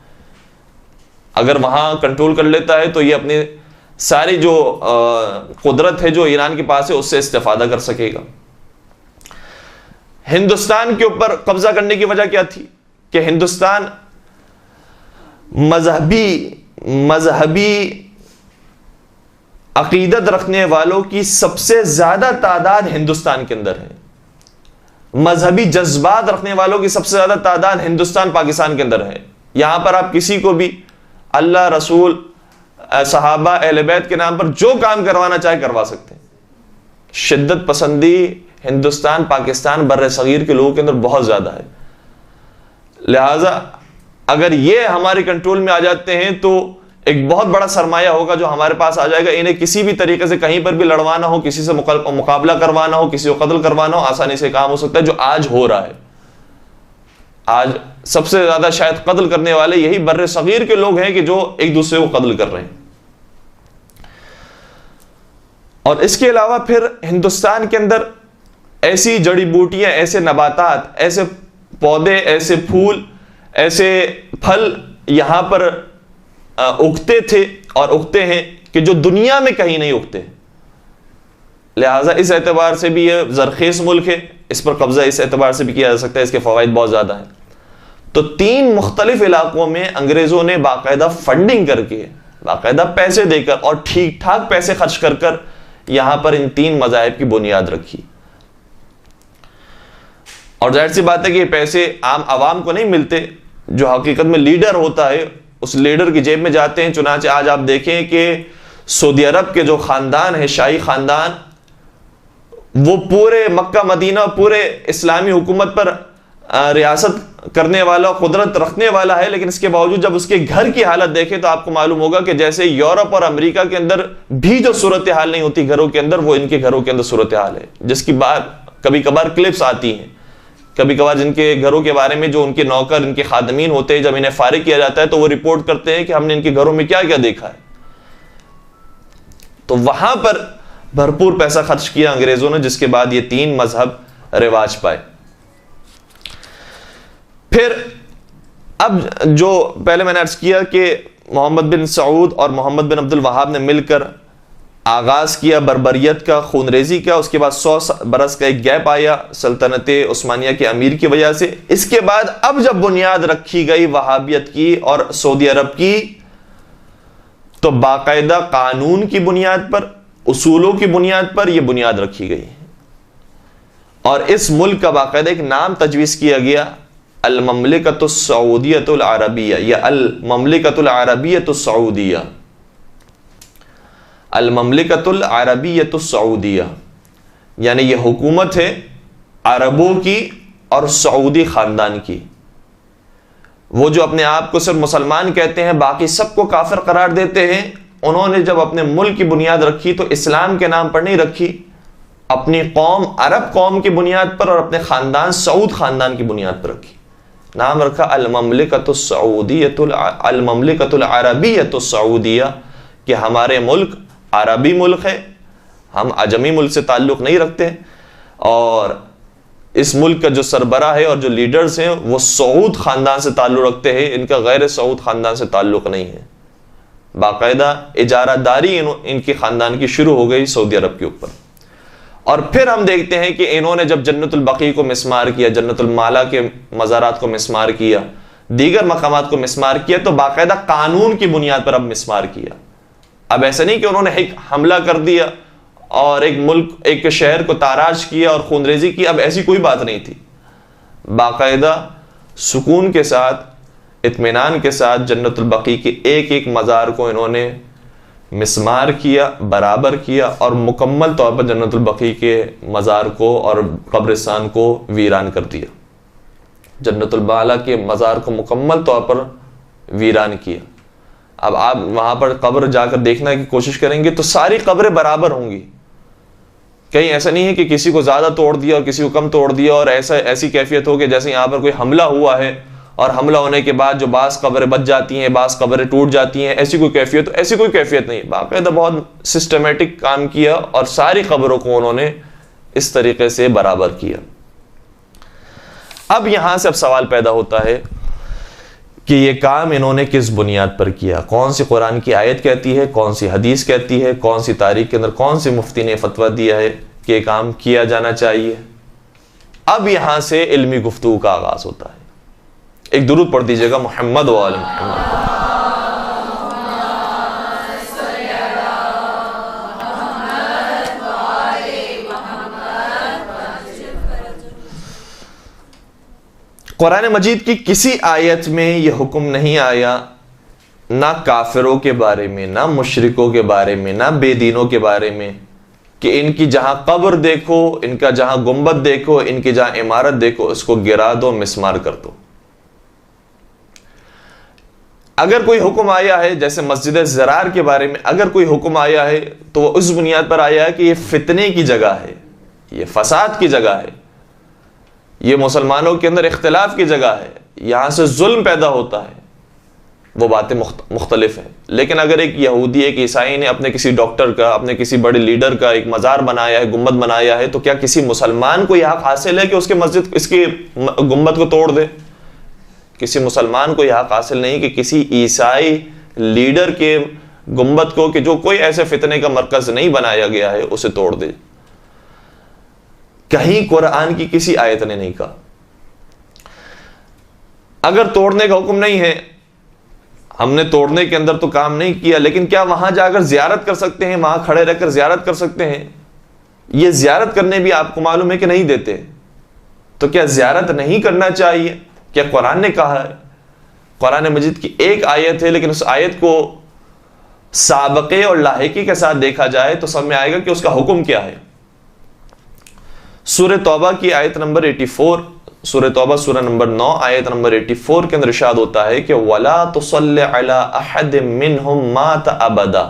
اگر وہاں کنٹرول کر لیتا ہے تو یہ اپنی ساری جو قدرت ہے جو ایران کے پاس ہے اس سے استفادہ کر سکے گا۔ ہندوستان کے اوپر قبضہ کرنے کی وجہ کیا تھی کہ ہندوستان مذہبی عقیدت رکھنے والوں کی سب سے زیادہ تعداد ہندوستان کے اندر ہے، مذہبی جذبات رکھنے والوں کی سب سے زیادہ تعداد ہندوستان پاکستان کے اندر ہے۔ یہاں پر آپ کسی کو بھی اللہ، رسول، صحابہ، اہل بیت کے نام پر جو کام کروانا چاہے کروا سکتے ہیں۔ شدت پسندی ہندوستان پاکستان بر صغیر کے لوگوں کے اندر بہت زیادہ ہے، لہذا اگر یہ ہمارے کنٹرول میں آ جاتے ہیں تو ایک بہت بڑا سرمایہ ہوگا جو ہمارے پاس آ جائے گا۔ انہیں کسی بھی طریقے سے کہیں پر بھی لڑوانا ہو، کسی سے مقابلہ کروانا ہو، کسی کو قتل کروانا ہو، آسانی سے کام ہو سکتا ہے، جو آج ہو رہا ہے۔ آج سب سے زیادہ شاید قتل کرنے والے یہی بر صغیر کے لوگ ہیں کہ جو ایک دوسرے کو قتل کر رہے ہیں۔ اور اس کے علاوہ پھر ہندوستان کے اندر ایسی جڑی بوٹیاں، ایسے نباتات، ایسے پودے، ایسے پھول، ایسے پھل یہاں پر اگتے تھے اور اگتے ہیں کہ جو دنیا میں کہیں نہیں اگتے، لہٰذا اس اعتبار سے بھی یہ زرخیز ملک ہے، اس پر قبضہ اس اعتبار سے بھی کیا جا سکتا ہے، اس کے فوائد بہت زیادہ ہیں۔ تو 3 مختلف علاقوں میں انگریزوں نے باقاعدہ فنڈنگ کر کے، باقاعدہ پیسے دے کر اور ٹھیک ٹھاک پیسے خرچ کر کر یہاں پر ان 3 مذاہب کی بنیاد رکھی۔ اور ظاہر سی بات ہے کہ یہ پیسے عام عوام کو نہیں ملتے، جو حقیقت میں لیڈر ہوتا ہے اس لیڈر کی جیب میں جاتے ہیں۔ چنانچہ آج آپ دیکھیں کہ سعودی عرب کے جو خاندان ہے، شاہی خاندان، وہ پورے مکہ مدینہ، پورے اسلامی حکومت پر ریاست کرنے والا، قدرت رکھنے والا ہے، لیکن اس کے باوجود جب اس کے گھر کی حالت دیکھیں تو آپ کو معلوم ہوگا کہ جیسے یورپ اور امریکہ کے اندر بھی جو صورتحال نہیں ہوتی گھروں کے اندر، وہ ان کے گھروں کے اندر صورتحال ہے، جس کی بات کبھی کبھار کلپس آتی ہیں، کبھی کبھار جن کے گھروں کے بارے میں جو ان کے نوکر، ان کے خادمین ہوتے ہیں، جب انہیں فارغ کیا جاتا ہے تو وہ رپورٹ کرتے ہیں کہ ہم نے ان کے گھروں میں کیا کیا دیکھا ہے۔ تو وہاں پر بھرپور پیسہ خرچ کیا انگریزوں نے، جس کے بعد یہ 3 مذہب رواج پائے۔ پھر اب جو پہلے میں نے عرض کیا کہ محمد بن سعود اور محمد بن عبد الوہاب نے مل کر آغاز کیا بربریت کا، خون ریزی کا، اس کے بعد 100 برس کا ایک گیپ آیا سلطنت عثمانیہ کے امیر کی وجہ سے۔ اس کے بعد اب جب بنیاد رکھی گئی وہابیت کی اور سعودی عرب کی، تو باقاعدہ قانون کی بنیاد پر، اصولوں کی بنیاد پر یہ بنیاد رکھی گئی، اور اس ملک کا باقاعدہ ایک نام تجویز کیا گیا، المملکۃ السعودیۃ العربیہ، یا المملکۃ العربیۃ السعودیہ، المملکۃ العربیۃ السعودیہ، یعنی یہ حکومت ہے عربوں کی اور سعودی خاندان کی۔ وہ جو اپنے آپ کو صرف مسلمان کہتے ہیں، باقی سب کو کافر قرار دیتے ہیں، انہوں نے جب اپنے ملک کی بنیاد رکھی تو اسلام کے نام پر نہیں رکھی، اپنی قوم عرب قوم کی بنیاد پر اور اپنے خاندان سعود خاندان کی بنیاد پر رکھی۔ نام رکھا المملکۃ السعودیۃ، المملکۃ العربیۃ السعودیہ، کہ ہمارے ملک عربی ملک ہے، ہم عجمی ملک سے تعلق نہیں رکھتے، اور اس ملک کا جو سربراہ ہے اور جو لیڈرز ہیں وہ سعود خاندان سے تعلق رکھتے ہیں، ان کا غیر سعود خاندان سے تعلق نہیں ہے۔ باقاعدہ اجارہ داری ان کی خاندان کی شروع ہو گئی سعودی عرب کے اوپر۔ اور پھر ہم دیکھتے ہیں کہ انہوں نے جب جنت البقیع کو مسمار کیا، جنت المالا کے مزارات کو مسمار کیا، دیگر مقامات کو مسمار کیا، تو باقاعدہ قانون کی بنیاد پر اب مسمار کیا۔ اب ایسا نہیں کہ انہوں نے ایک حملہ کر دیا اور ایک ملک، ایک شہر کو تاراج کیا اور خون ریزی کی، اب ایسی کوئی بات نہیں تھی۔ باقاعدہ سکون کے ساتھ، اطمینان کے ساتھ جنت البقیع کے ایک ایک مزار کو انہوں نے مسمار کیا، برابر کیا، اور مکمل طور پر جنت البقیع کے مزار کو اور قبرستان کو ویران کر دیا، جنت المالا کے مزار کو مکمل طور پر ویران کیا۔ اب آپ وہاں پر قبر جا کر دیکھنے کی کوشش کریں گے تو ساری قبریں برابر ہوں گی، کہیں ایسا نہیں ہے کہ کسی کو زیادہ توڑ دیا اور کسی کو کم توڑ دیا، اور ایسی کیفیت ہو کہ جیسے یہاں پر کوئی حملہ ہوا ہے اور حملہ ہونے کے بعد جو بعض قبریں بچ جاتی ہیں، بعض قبریں ٹوٹ جاتی ہیں، ایسی کوئی کیفیت نہیں۔ باقاعدہ بہت سسٹمیٹک کام کیا اور ساری قبروں کو انہوں نے اس طریقے سے برابر کیا۔ اب یہاں سے اب سوال پیدا ہوتا ہے کہ یہ کام انہوں نے کس بنیاد پر کیا، کون سی قرآن کی آیت کہتی ہے، کون سی حدیث کہتی ہے، کون سی تاریخ کے اندر کون سی مفتی نے فتویٰ دیا ہے کہ یہ کام کیا جانا چاہیے۔ اب یہاں سے علمی گفتگو کا آغاز ہوتا ہے۔ ایک درود پڑھ دیجیے گا، محمد و آل محمد۔ قرآن مجید کی کسی آیت میں یہ حکم نہیں آیا، نہ کافروں کے بارے میں، نہ مشرکوں کے بارے میں، نہ بے دینوں کے بارے میں، کہ ان کی جہاں قبر دیکھو، ان کا جہاں گنبد دیکھو، ان کی جہاں عمارت دیکھو، اس کو گرا دو، مسمار کر دو۔ اگر کوئی حکم آیا ہے جیسے مسجد زرار کے بارے میں، اگر کوئی حکم آیا ہے تو وہ اس بنیاد پر آیا ہے کہ یہ فتنے کی جگہ ہے، یہ فساد کی جگہ ہے، یہ مسلمانوں کے اندر اختلاف کی جگہ ہے، یہاں سے ظلم پیدا ہوتا ہے، وہ باتیں مختلف ہیں۔ لیکن اگر ایک یہودی، ایک عیسائی نے اپنے کسی ڈاکٹر کا، اپنے کسی بڑے لیڈر کا ایک مزار بنایا ہے، گنبد بنایا ہے، تو کیا کسی مسلمان کو یہ حق حاصل ہے کہ اس کی گنبد کو توڑ دے؟ کسی مسلمان کو یہ حق حاصل نہیں کہ کسی عیسائی لیڈر کے گنبد کو، کہ جو کوئی ایسے فتنے کا مرکز نہیں بنایا گیا ہے، اسے توڑ دے۔ کہیں قرآن کی کسی آیت نے نہیں کہا۔ اگر توڑنے کا حکم نہیں ہے، ہم نے توڑنے کے اندر تو کام نہیں کیا، لیکن کیا وہاں جا کر زیارت کر سکتے ہیں؟ وہاں کھڑے رہ کر زیارت کر سکتے ہیں؟ یہ زیارت کرنے بھی آپ کو معلوم ہے کہ نہیں دیتے، تو کیا زیارت نہیں کرنا چاہیے؟ کیا قرآن نے کہا ہے؟ قرآن مجید کی ایک آیت ہے، لیکن اس آیت کو سابقے اور لاحقی کے ساتھ دیکھا جائے تو سمجھ میں آئے گا کہ اس کا حکم کیا ہے۔ سورہ توبہ کی آیت نمبر 84، سورہ توبہ سورہ نمبر 9 آیت نمبر 84 کے اندر ارشاد ہوتا ہے کہ وَلَا تُصَلِّ عَلَىٰ أَحَدٍ مِّنْهُمْ مَاتَ أَبَدًا،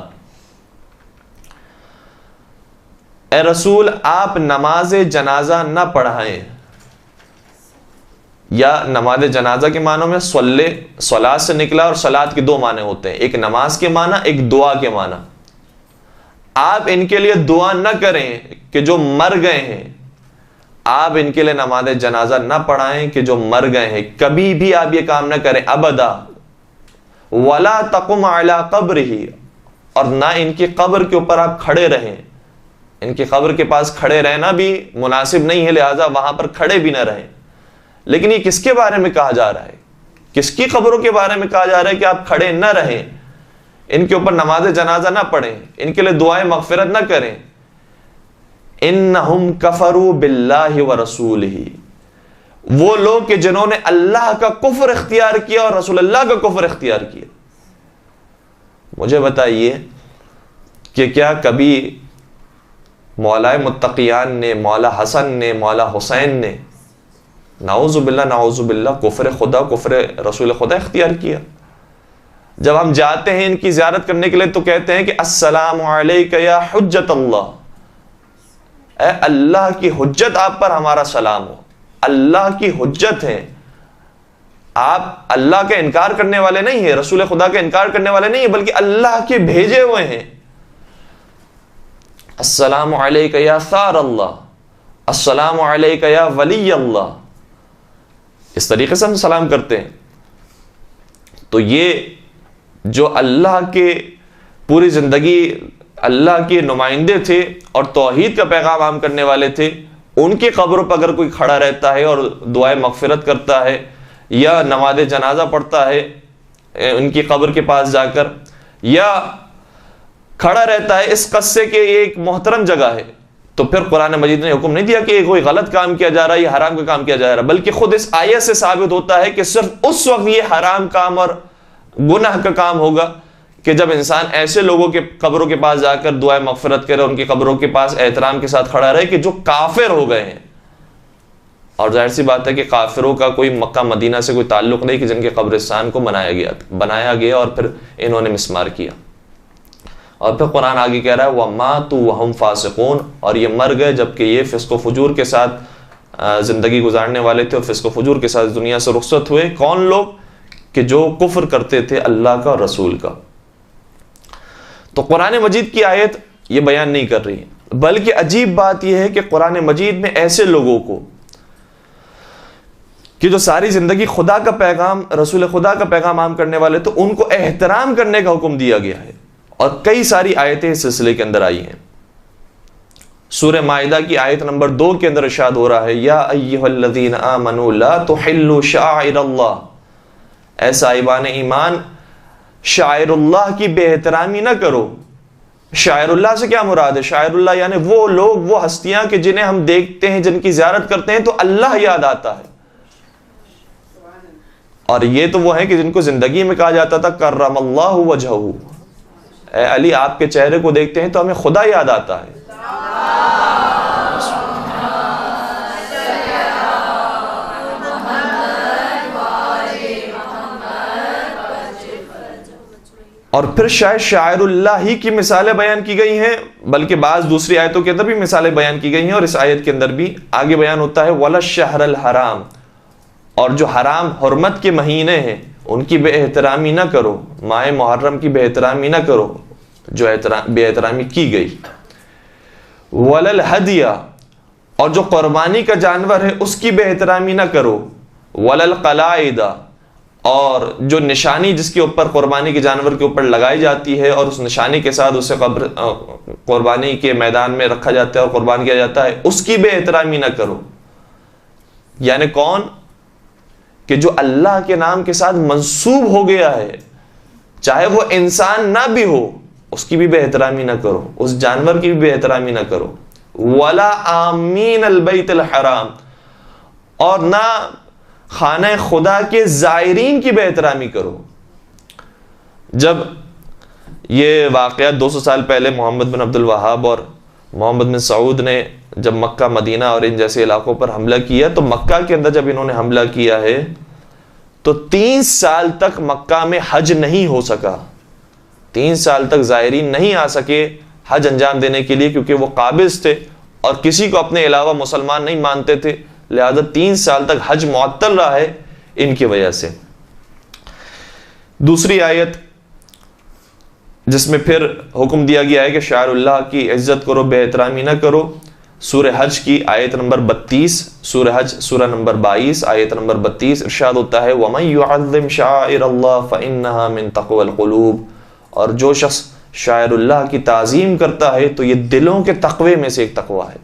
اے رسول آپ نماز جنازہ نہ پڑھائیں، یا نماز جنازہ کے معنوں میں صلاۃ سے نکلا، اور صلاۃ کے دو معنی ہوتے ہیں، ایک نماز کے معنی، ایک دعا کے معنی۔ آپ ان کے لیے دعا نہ کریں کہ جو مر گئے ہیں، آپ ان کے لیے نماز جنازہ نہ پڑھائیں کہ جو مر گئے ہیں، کبھی بھی آپ یہ کام نہ کریں، ابدا۔ وَلَا تَقُمْ عَلَىٰ قَبْرِهِ، اور نہ ان کی قبر کے اوپر آپ کھڑے رہیں، ان کی قبر کے پاس کھڑے رہنا بھی مناسب نہیں ہے، لہذا وہاں پر کھڑے بھی نہ رہیں۔ لیکن یہ کس کے بارے میں کہا جا رہا ہے؟ کس کی قبروں کے بارے میں کہا جا رہا ہے کہ آپ کھڑے نہ رہیں، ان کے اوپر نماز جنازہ نہ پڑھیں، ان کے لیے دعائیں مغفرت نہ کریں۔ انہم کفروا باللہ ورسولہ، وہ لوگ کہ جنہوں نے اللہ کا کفر اختیار کیا اور رسول اللہ کا کفر اختیار کیا۔ مجھے بتائیے کہ کیا کبھی مولا متقیان نے، مولا حسن نے، مولا حسین نے نعوذ باللہ کفر خدا، کفر رسول خدا اختیار کیا؟ جب ہم جاتے ہیں ان کی زیارت کرنے کے لیے تو کہتے ہیں کہ السلام علیک یا حجت اللہ، اے اللہ کی حجت آپ پر ہمارا سلام ہو، اللہ کی حجت ہیں آپ، اللہ کا انکار کرنے والے نہیں ہیں، رسول خدا کا انکار کرنے والے نہیں ہیں، بلکہ اللہ کے بھیجے ہوئے ہیں۔ السلام علیک یا ثار اللہ، السلام علیک یا ولی اللہ، اس طریقے سے ہم سلام کرتے ہیں۔ تو یہ جو اللہ کے پوری زندگی اللہ کے نمائندے تھے اور توحید کا پیغام عام کرنے والے تھے، ان کی قبروں پر اگر کوئی کھڑا رہتا ہے اور دعائیں مغفرت کرتا ہے یا نماز جنازہ پڑھتا ہے ان کی قبر کے پاس جا کر، یا کھڑا رہتا ہے اس قصے کے یہ ایک محترم جگہ ہے، تو پھر قرآن مجید نے حکم نہیں دیا کہ کوئی غلط کام کیا جا رہا ہے یا حرام کا کام کیا جا رہا ہے، بلکہ خود اس آیت سے ثابت ہوتا ہے کہ صرف اس وقت یہ حرام کام اور گناہ کا کام ہوگا کہ جب انسان ایسے لوگوں کے قبروں کے پاس جا کر دعائیں مغفرت کرے، ان کی قبروں کے پاس احترام کے ساتھ کھڑا رہے کہ جو کافر ہو گئے ہیں۔ اور ظاہر سی بات ہے کہ کافروں کا کوئی مکہ مدینہ سے کوئی تعلق نہیں کہ جن کے قبرستان کو بنایا گیا اور پھر انہوں نے مسمار کیا۔ اور پھر قرآن آگے کہہ رہا ہے وَمَاتُوا وَهُمْ فَاسِقُونَ، اور یہ مر گئے جبکہ یہ فسق و فجور کے ساتھ زندگی گزارنے والے تھے اور فسق و فجور کے ساتھ دنیا سے رخصت ہوئے۔ کون لوگ؟ کہ جو کفر کرتے تھے اللہ کا اور رسول کا۔ تو قرآن مجید کی آیت یہ بیان نہیں کر رہی، بلکہ عجیب بات یہ ہے کہ قرآن مجید میں ایسے لوگوں کو کہ جو ساری زندگی خدا کا پیغام، رسول خدا کا پیغام عام کرنے والے، تو ان کو احترام کرنے کا حکم دیا گیا ہے، اور کئی ساری آیتیں اس سلسلے کے اندر آئی ہیں۔ سورہ مائدہ کی آیت نمبر 2 کے اندر ارشاد ہو رہا ہے یا ایھا الذین آمنوا لا تحلوا شعائر اللہ، اے صاحبان ایمان شاعر اللہ کی بے احترامی نہ کرو۔ شاعر اللہ سے کیا مراد ہے؟ شاعر اللہ یعنی وہ لوگ، وہ ہستیاں کہ جنہیں ہم دیکھتے ہیں، جن کی زیارت کرتے ہیں تو اللہ یاد آتا ہے، اور یہ تو وہ ہیں کہ جن کو زندگی میں کہا جاتا تھا کرم اللہ وجہہ، اے علی آپ کے چہرے کو دیکھتے ہیں تو ہمیں خدا یاد آتا ہے۔ اور پھر شاید شاعر اللہ ہی کی مثالیں بیان کی گئی ہیں، بلکہ بعض دوسری آیتوں کے اندر بھی مثالیں بیان کی گئی ہیں، اور اس آیت کے اندر بھی آگے بیان ہوتا ہے وَلَا الشَّهْرَ الْحَرَامِ، اور جو حرام حرمت کے مہینے ہیں ان کی بے احترامی نہ کرو، ماہ محرم کی بے احترامی نہ کرو جو بے احترامی کی گئی۔ وَلَا الْهَدْيَ، اور جو قربانی کا جانور ہے اس کی بے احترامی نہ کرو۔ وَلَا الْقَلَائِدَ، اور جو نشانی جس کے اوپر قربانی کے جانور کے اوپر لگائی جاتی ہے اور اس نشانی کے ساتھ اسے قربانی کے میدان میں رکھا جاتا ہے اور قربان کیا جاتا ہے، اس کی بے احترامی نہ کرو۔ یعنی کون؟ کہ جو اللہ کے نام کے ساتھ منسوب ہو گیا ہے، چاہے وہ انسان نہ بھی ہو، اس کی بھی بے احترامی نہ کرو، اس جانور کی بھی بے احترامی نہ کرو۔ وَلَا آمِينَ الْبَيْتِ الْحَرَامِ، اور نہ خانہ خدا کے زائرین کی بے احترامی کرو۔ جب یہ واقعہ 200 سال پہلے محمد بن عبد الوہاب اور محمد بن سعود نے جب مکہ مدینہ اور ان جیسے علاقوں پر حملہ کیا، تو مکہ کے اندر جب انہوں نے حملہ کیا ہے تو 3 سال تک مکہ میں حج نہیں ہو سکا. 3 سال تک زائرین نہیں آ سکے حج انجام دینے کے لیے، کیونکہ وہ قابض تھے اور کسی کو اپنے علاوہ مسلمان نہیں مانتے تھے، لہذا 3 سال تک حج معطل رہا ہے ان کی وجہ سے. دوسری آیت جس میں پھر حکم دیا گیا ہے کہ شاعر اللہ کی عزت کرو، بے احترامی نہ کرو، سورہ حج کی آیت نمبر 32، سورہ حج سورہ نمبر 22 آیت نمبر 32 ارشاد ہوتا ہے وَمَن يُعَظِّمْ شَعَائِرَ اللَّهِ فَإِنَّهَا مِن تَقْوَى الْقُلُوبِ، اور جو شخص شاعر اللہ کی تعظیم کرتا ہے تو یہ دلوں کے تقوی میں سے ایک تقوی ہے.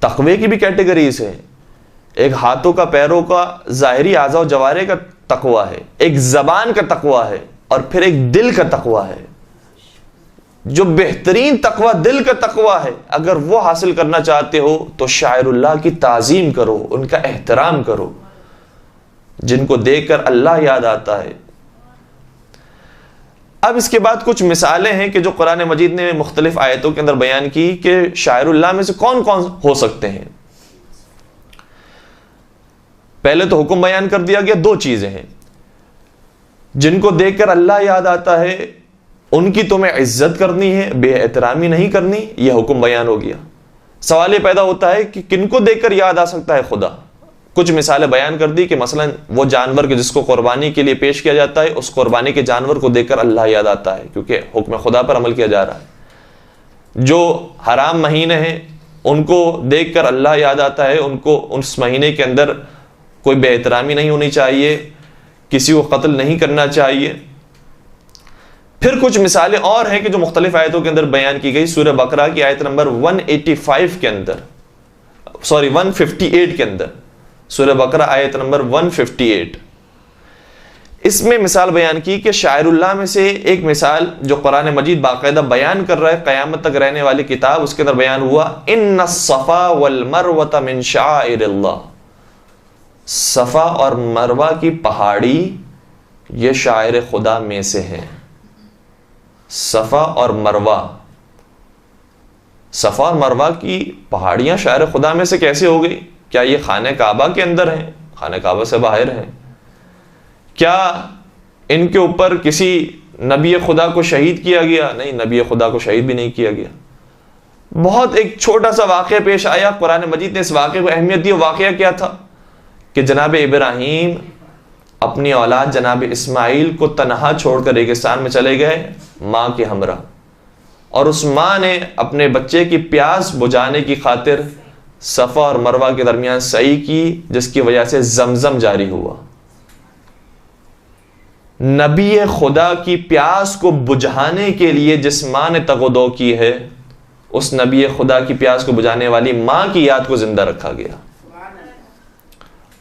تقوی کی بھی کیٹیگریز ہیں، ایک ہاتھوں کا، پیروں کا، ظاہری اعضاء و جوارح کا تقوی ہے، ایک زبان کا تقوی ہے، اور پھر ایک دل کا تقوی ہے. جو بہترین تقوی دل کا تقوی ہے، اگر وہ حاصل کرنا چاہتے ہو تو شاعر اللہ کی تعظیم کرو، ان کا احترام کرو، جن کو دیکھ کر اللہ یاد آتا ہے. اب اس کے بعد کچھ مثالیں ہیں کہ جو قرآن مجید نے مختلف آیتوں کے اندر بیان کی کہ شاعر اللہ میں سے کون کون ہو سکتے ہیں. پہلے تو حکم بیان کر دیا گیا، 2 چیزیں ہیں جن کو دیکھ کر اللہ یاد آتا ہے، ان کی تمہیں عزت کرنی ہے، بے احترامی نہیں کرنی، یہ حکم بیان ہو گیا. سوال یہ پیدا ہوتا ہے کہ کن کو دیکھ کر یاد آ سکتا ہے خدا. کچھ مثالیں بیان کر دی کہ مثلا وہ جانور کے جس کو قربانی کے لیے پیش کیا جاتا ہے، اس قربانی کے جانور کو دیکھ کر اللہ یاد آتا ہے، کیونکہ حکم خدا پر عمل کیا جا رہا ہے. جو حرام مہینے ہیں ان کو دیکھ کر اللہ یاد آتا ہے، ان کو اس مہینے کے اندر کوئی بے احترامی نہیں ہونی چاہیے، کسی کو قتل نہیں کرنا چاہیے. پھر کچھ مثالیں اور ہیں کہ جو مختلف آیتوں کے اندر بیان کی گئی. سورہ بقرہ کی آیت نمبر 185 کے اندر، 158 کے اندر، سورہ بقرہ آیت نمبر 158، اس میں مثال بیان کی کہ شاعر اللہ میں سے ایک مثال جو قرآن مجید باقاعدہ بیان کر رہا ہے، قیامت تک رہنے والی کتاب، اس کے اندر بیان ہوا ان الصفا والمروۃ من شعائر اللہ. صفا اور مروہ کی پہاڑی یہ شاعر خدا میں سے ہیں. صفا اور مروہ، صفا اور مروہ کی پہاڑیاں شاعر خدا میں سے کیسے ہو گئی؟ کیا یہ خانہ کعبہ کے اندر ہیں؟ خانہ کعبہ سے باہر ہیں. کیا ان کے اوپر کسی نبی خدا کو شہید کیا گیا؟ نہیں، نبی خدا کو شہید بھی نہیں کیا گیا. بہت ایک چھوٹا سا واقعہ پیش آیا، قرآن مجید نے اس واقعے کو اہمیت دی. واقعہ کیا تھا کہ جناب ابراہیم اپنی اولاد جناب اسماعیل کو تنہا چھوڑ کر ریگستان میں چلے گئے ماں کے ہمراہ، اور اس ماں نے اپنے بچے کی پیاس بجھانے کی خاطر صفا اور مروہ کے درمیان سعی کی، جس کی وجہ سے زمزم جاری ہوا. نبی خدا کی پیاس کو بجھانے کے لیے جس ماں نے تغدو کی ہے، اس نبی خدا کی پیاس کو بجھانے والی ماں کی یاد کو زندہ رکھا گیا.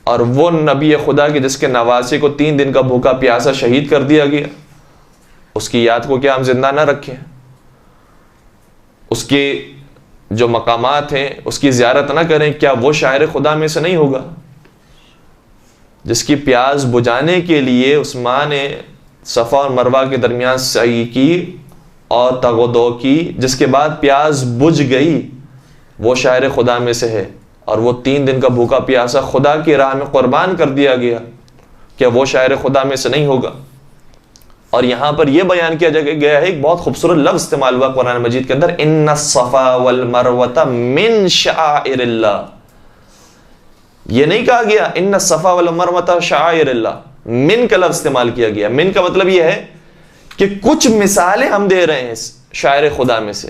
اور وہ نبی خدا کی جس کے نواسے کو 3 دن کا بھوکا پیاسا شہید کر دیا گیا، اس کی یاد کو کیا ہم زندہ نہ رکھیں؟ اس کے جو مقامات ہیں اس کی زیارت نہ کریں؟ کیا وہ شاعر خدا میں سے نہیں ہوگا جس کی پیاس بجھانے کے لیے اس ماں نے صفا اور مروہ کے درمیان سعی کی اور تغدو کی، جس کے بعد پیاس بجھ گئی؟ وہ شاعر خدا میں سے ہے. اور وہ 3 دن کا بھوکا پیاسا خدا کی راہ میں قربان کر دیا گیا، کیا وہ شاعر خدا میں سے نہیں ہوگا؟ اور یہاں پر یہ بیان کیا گیا ہے، ایک بہت خوبصورت لفظ استعمال ہوا قرآن مجید کے اندر، ان الصفا والمروۃ من شعائر اللہ. یہ نہیں کہا گیا ان الصفا والمروۃ شعائر اللہ، من کا لفظ استعمال کیا گیا. من کا مطلب یہ ہے کہ کچھ مثالیں ہم دے رہے ہیں شاعر خدا میں سے.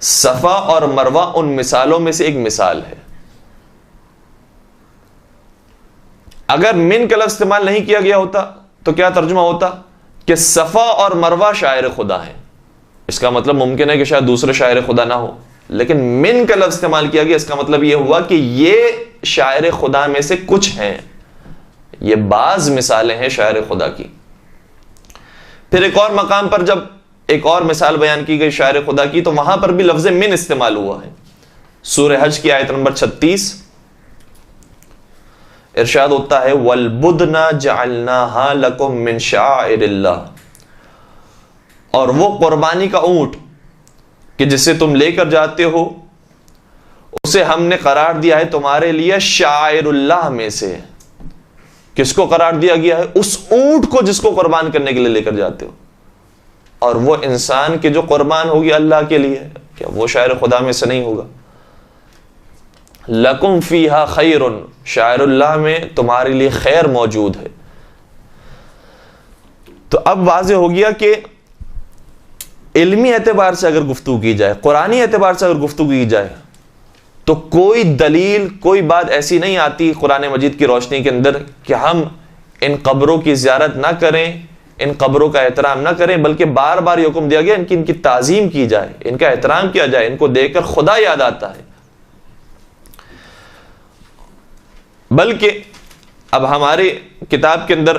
صفا اور مروہ ان مثالوں میں سے ایک مثال ہے. اگر من کا لفظ استعمال نہیں کیا گیا ہوتا تو کیا ترجمہ ہوتا کہ صفا اور مروہ شاعر خدا ہیں. اس کا مطلب ممکن ہے کہ شاید دوسرے شاعر خدا نہ ہو، لیکن من کا لفظ استعمال کیا گیا، اس کا مطلب یہ ہوا کہ یہ شاعر خدا میں سے کچھ ہیں، یہ بعض مثالیں ہیں شاعر خدا کی. پھر ایک اور مقام پر جب ایک اور مثال بیان کی گئی شاعر خدا کی، تو وہاں پر بھی لفظ من استعمال ہوا ہے. سورہ حج کی آیت نمبر 36 ارشاد ہوتا ہے وَالْبُدْنَ جَعَلْنَاهَا لَكُم مِّن شَعَائِرِ اللَّهِ، اور وہ قربانی کا اونٹ کہ جسے تم لے کر جاتے ہو اسے ہم نے قرار دیا ہے تمہارے لیے شعائر اللہ میں سے. کس کو قرار دیا گیا ہے؟ اس اونٹ کو جس کو قربان کرنے کے لیے لے کر جاتے ہو. اور وہ انسان کے جو قربان ہوگی اللہ کے لیے، کیا وہ شاعر خدا میں سے نہیں ہوگا؟ لَكُمْ فِيهَا خَيْرٌ، شاعر اللہ میں تمہارے لیے خیر موجود ہے. تو اب واضح ہو گیا کہ علمی اعتبار سے اگر گفتگو کی جائے، قرآنی اعتبار سے اگر گفتگو کی جائے، تو کوئی دلیل، کوئی بات ایسی نہیں آتی قرآن مجید کی روشنی کے اندر کہ ہم ان قبروں کی زیارت نہ کریں، ان قبروں کا احترام نہ کریں، بلکہ بار بار یہ حکم دیا گیا ان کی تعظیم کی جائے، ان کا احترام کیا جائے، ان کو دیکھ کر خدا یاد آتا ہے. بلکہ اب ہماری کتاب کے اندر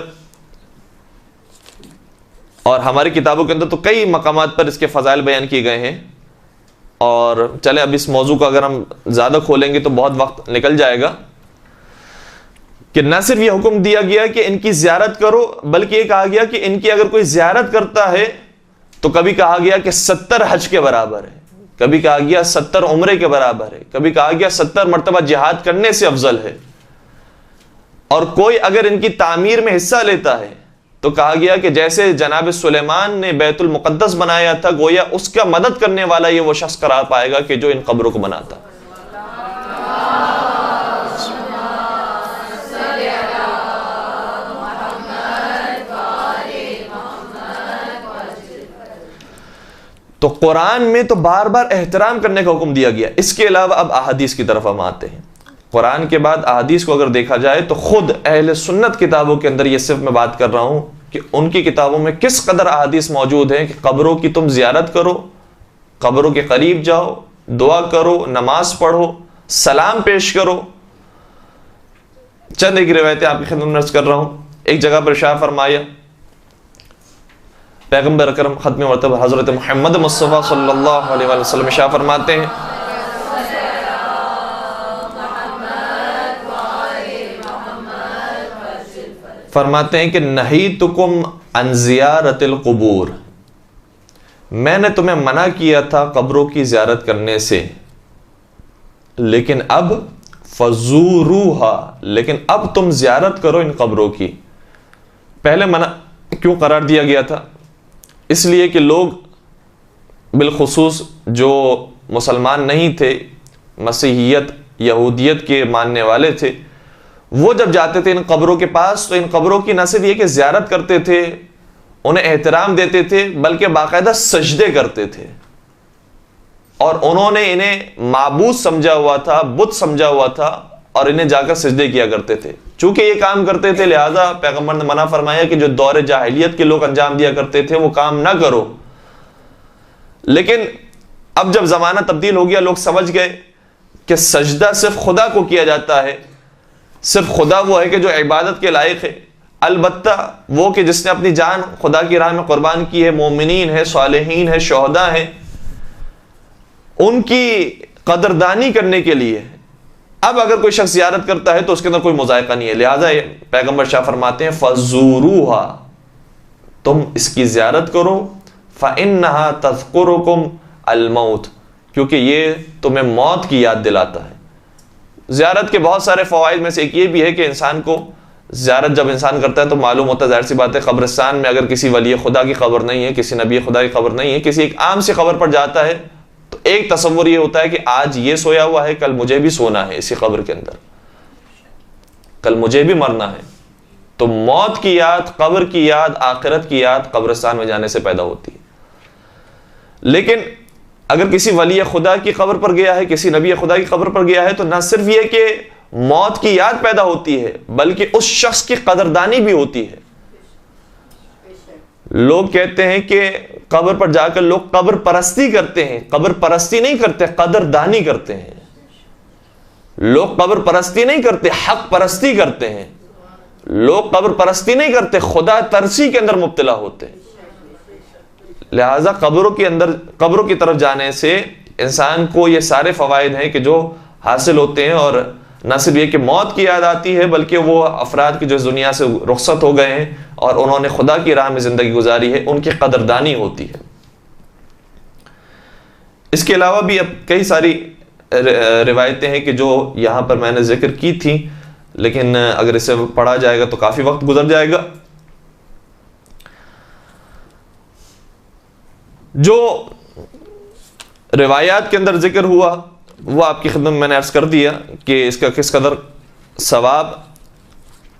اور ہماری کتابوں کے اندر تو کئی مقامات پر اس کے فضائل بیان کیے گئے ہیں، اور چلے اب اس موضوع کو اگر ہم زیادہ کھولیں گے تو بہت وقت نکل جائے گا، کہ نہ صرف یہ حکم دیا گیا کہ ان کی زیارت کرو، بلکہ یہ کہا گیا کہ ان کی اگر کوئی زیارت کرتا ہے تو کبھی کہا گیا کہ 70 حج کے برابر ہے، کبھی کہا گیا 70 عمرے کے برابر ہے، کبھی کہا گیا 70 مرتبہ جہاد کرنے سے افضل ہے. اور کوئی اگر ان کی تعمیر میں حصہ لیتا ہے تو کہا گیا کہ جیسے جناب سلیمان نے بیت المقدس بنایا تھا، گویا اس کا مدد کرنے والا یہ وہ شخص قرار پائے گا کہ جو ان قبروں کو بناتا. تو قرآن میں تو بار بار احترام کرنے کا حکم دیا گیا. اس کے علاوہ اب احادیث کی طرف ہم آتے ہیں. قرآن کے بعد احادیث کو اگر دیکھا جائے تو خود اہل سنت کتابوں کے اندر، یہ صرف میں بات کر رہا ہوں کہ ان کی کتابوں میں کس قدر احادیث موجود ہیں کہ قبروں کی تم زیارت کرو، قبروں کے قریب جاؤ، دعا کرو، نماز پڑھو، سلام پیش کرو. چند ایک روایتیں آپ کی خدمت میں عرض کر رہا ہوں. ایک جگہ پر ارشاد فرمایا پیغمبر اکرم ختم مرتبہ حضرت محمد مصطفیٰ صلی اللہ علیہ وسلم ارشاد فرماتے ہیں کہ نہیتکم عن زیارت القبور، میں نے تمہیں منع کیا تھا قبروں کی زیارت کرنے سے، لیکن اب فزوروہا، لیکن اب تم زیارت کرو ان قبروں کی. پہلے منع کیوں قرار دیا گیا تھا؟ اس لیے کہ لوگ بالخصوص جو مسلمان نہیں تھے، مسیحیت یہودیت کے ماننے والے تھے، وہ جب جاتے تھے ان قبروں کے پاس تو ان قبروں کی نہ صرف یہ کہ زیارت کرتے تھے، انہیں احترام دیتے تھے، بلکہ باقاعدہ سجدے کرتے تھے. اور انہوں نے انہیں معبود سمجھا ہوا تھا، بت سمجھا ہوا تھا، اور انہیں جا کر سجدے کیا کرتے تھے. چونکہ یہ کام کرتے تھے لہذا پیغمبر نے منع فرمایا کہ جو دور جاہلیت کے لوگ انجام دیا کرتے تھے وہ کام نہ کرو. لیکن اب جب زمانہ تبدیل ہو گیا، لوگ سمجھ گئے کہ سجدہ صرف خدا کو کیا جاتا ہے، صرف خدا وہ ہے کہ جو عبادت کے لائق ہے. البتہ وہ کہ جس نے اپنی جان خدا کی راہ میں قربان کی ہے، مومنین ہے، صالحین ہے، شہداء ہیں، ان کی قدردانی کرنے کے لیے اب اگر کوئی شخص زیارت کرتا ہے تو اس کے اندر کوئی مذائقہ نہیں ہے. لہٰذا پیغمبر شاہ فرماتے ہیں فزوروہا، تم اس کی زیارت کرو، فإنہا تذکرکم الموت، کیونکہ یہ تمہیں موت کی یاد دلاتا ہے. زیارت کے بہت سارے فوائد میں سے ایک یہ بھی ہے کہ انسان کو زیارت جب انسان کرتا ہے تو معلوم ہوتا ہے، ظاہر سی بات ہے، قبرستان میں اگر کسی ولی خدا کی قبر نہیں ہے، کسی نبی خدا کی قبر نہیں ہے، کسی ایک عام سی قبر پر جاتا ہے تو ایک تصور یہ ہوتا ہے کہ آج یہ سویا ہوا ہے، کل مجھے بھی سونا ہے اسی قبر کے اندر، کل مجھے بھی مرنا ہے. تو موت کی یاد، قبر کی یاد، آخرت کی یاد قبرستان میں جانے سے پیدا ہوتی ہے. لیکن اگر کسی ولی خدا کی قبر پر گیا ہے، کسی نبی خدا کی قبر پر گیا ہے، تو نہ صرف یہ کہ موت کی یاد پیدا ہوتی ہے بلکہ اس شخص کی قدردانی بھی ہوتی ہے. لوگ کہتے ہیں کہ قبر پر جا کر لوگ قبر پرستی کرتے ہیں. قبر پرستی نہیں کرتے، قدردانی کرتے ہیں. لوگ قبر پرستی نہیں کرتے، حق پرستی کرتے ہیں. لوگ قبر پرستی نہیں کرتے، خدا ترسی کے اندر مبتلا ہوتے ہیں. لہذا قبروں کی طرف جانے سے انسان کو یہ سارے فوائد ہیں کہ جو حاصل ہوتے ہیں. اور نہ صرف یہ کہ موت کی یاد آتی ہے بلکہ وہ افراد کی جو اس دنیا سے رخصت ہو گئے ہیں اور انہوں نے خدا کی راہ میں زندگی گزاری ہے ان کی قدردانی ہوتی ہے۔ اس کے علاوہ بھی اب کئی ساری روایتیں ہیں کہ جو یہاں پر میں نے ذکر کی تھی، لیکن اگر اسے پڑھا جائے گا تو کافی وقت گزر جائے گا۔ جو روایات کے اندر ذکر ہوا وہ آپ کی خدمت میں نے عرض کر دیا کہ اس کا کس قدر ثواب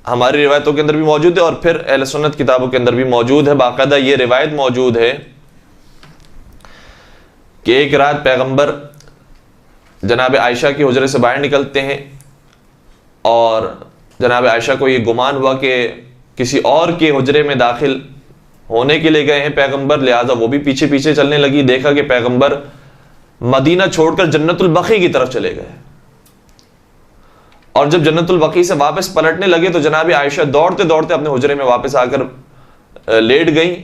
ہماری روایتوں کے اندر بھی موجود ہے اور پھر اہل سنت کتابوں کے اندر بھی موجود ہے۔ باقاعدہ یہ روایت موجود ہے کہ ایک رات پیغمبر جناب عائشہ کی حجرے سے باہر نکلتے ہیں اور جناب عائشہ کو یہ گمان ہوا کہ کسی اور کے حجرے میں داخل ہونے کے لیے گئے ہیں پیغمبر، لہذا وہ بھی پیچھے پیچھے چلنے لگی۔ دیکھا کہ پیغمبر مدینہ چھوڑ کر جنت البقیع کی طرف چلے گئے، اور جب جنت البقیع سے واپس پلٹنے لگے تو جناب عائشہ دوڑتے دوڑتے اپنے حجرے میں واپس آ کر لیٹ گئیں،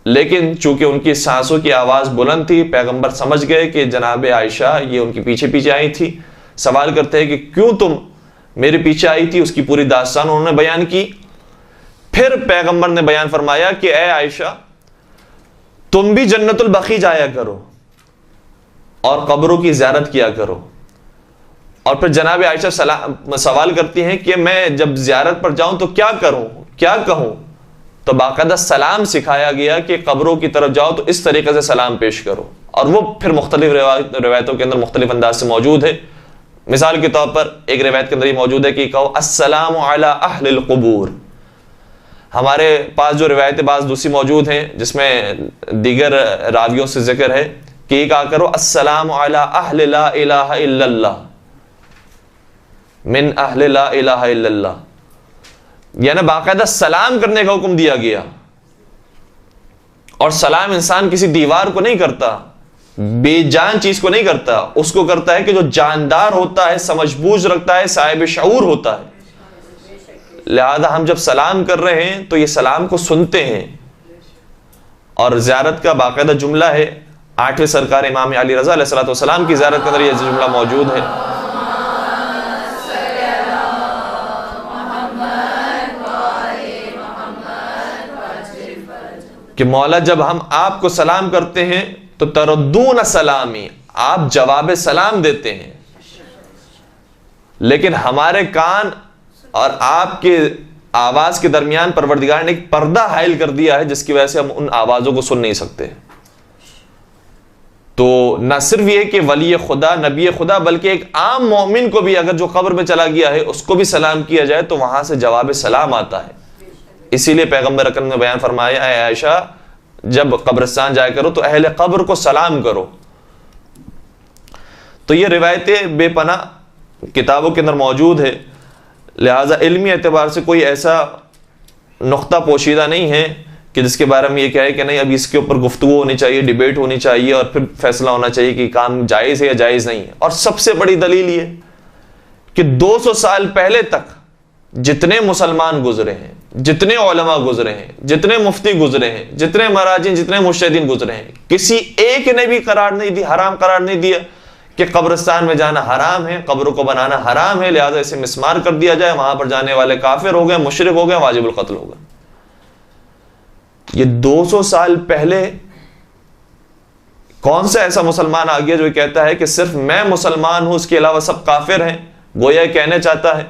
لیکن چونکہ ان کی سانسوں کی آواز بلند تھی پیغمبر سمجھ گئے کہ جناب عائشہ یہ ان کے پیچھے پیچھے آئی تھی۔ سوال کرتے ہیں کہ کیوں تم میرے پیچھے آئی تھی؟ اس کی پوری داستان انہوں نے بیان کی۔ پھر پیغمبر نے بیان فرمایا کہ اے عائشہ تم بھی جنت البقیع جایا کرو اور قبروں کی زیارت کیا کرو۔ اور پھر جناب عائشہ سوال کرتی ہیں کہ میں جب زیارت پر جاؤں تو کیا کروں، کیا کہوں؟ تو باقاعدہ سلام سکھایا گیا کہ قبروں کی طرف جاؤ تو اس طریقے سے سلام پیش کرو، اور وہ پھر مختلف روایتوں کے اندر مختلف انداز سے موجود ہے۔ مثال کے طور پر ایک روایت کے اندر یہ موجود ہے کہ کہو السلام علی اہل القبور۔ ہمارے پاس جو روایتیں بعض دوسری موجود ہیں جس میں دیگر راویوں سے ذکر ہے کہ یہ کہا کرو السلام علی اہل لا الہ الا اللہ، من اہل لا الہ الا اللہ، یعنی باقاعدہ سلام کرنے کا حکم دیا گیا۔ اور سلام انسان کسی دیوار کو نہیں کرتا، بے جان چیز کو نہیں کرتا، اس کو کرتا ہے کہ جو جاندار ہوتا ہے، سمجھ بوجھ رکھتا ہے، صاحب شعور ہوتا ہے۔ لہذا ہم جب سلام کر رہے ہیں تو یہ سلام کو سنتے ہیں۔ اور زیارت کا باقاعدہ جملہ ہے، 8ویں سرکار امام علی رضا علیہ الصلوۃ والسلام کی زیارت کے اندر یہ جملہ موجود ہے کہ مولا جب ہم آپ کو سلام کرتے ہیں تو تردون سلامی، آپ جواب سلام دیتے ہیں، لیکن ہمارے کان اور آپ کے آواز کے درمیان پروردگار نے ایک پردہ حائل کر دیا ہے جس کی وجہ سے ہم ان آوازوں کو سن نہیں سکتے۔ تو نہ صرف یہ کہ ولی خدا، نبی خدا، بلکہ ایک عام مومن کو بھی اگر جو قبر میں چلا گیا ہے اس کو بھی سلام کیا جائے تو وہاں سے جواب سلام آتا ہے۔ اسی لیے پیغمبر اکرم نے بیان فرمایا اے عائشہ جب قبرستان جایا کرو تو اہل قبر کو سلام کرو۔ تو یہ روایتیں بے پناہ کتابوں کے اندر موجود ہے، لہذا علمی اعتبار سے کوئی ایسا نقطہ پوشیدہ نہیں ہے کہ جس کے بارے میں یہ کہے کہ نہیں ابھی اس کے اوپر گفتگو ہونی چاہیے، ڈیبیٹ ہونی چاہیے اور پھر فیصلہ ہونا چاہیے کہ کام جائز ہے یا جائز نہیں ہے۔ اور سب سے بڑی دلیل یہ کہ 200 سال پہلے تک جتنے مسلمان گزرے ہیں، جتنے علماء گزرے ہیں، جتنے مفتی گزرے ہیں، جتنے مراجعین، جتنے مجتہدین گزرے ہیں، کسی ایک نے بھی قرار نہیں دی، حرام قرار نہیں دیا کہ قبرستان میں جانا حرام ہے، قبروں کو بنانا حرام ہے، لہذا اسے مسمار کر دیا جائے، وہاں پر جانے والے کافر ہو گئے، مشرک ہو گئے، واجب القتل ہو گئے۔ یہ 200 سال پہلے کون سا ایسا مسلمان آ گیا جو کہتا ہے کہ صرف میں مسلمان ہوں، اس کے علاوہ سب کافر ہیں؟ گویا کہنا چاہتا ہے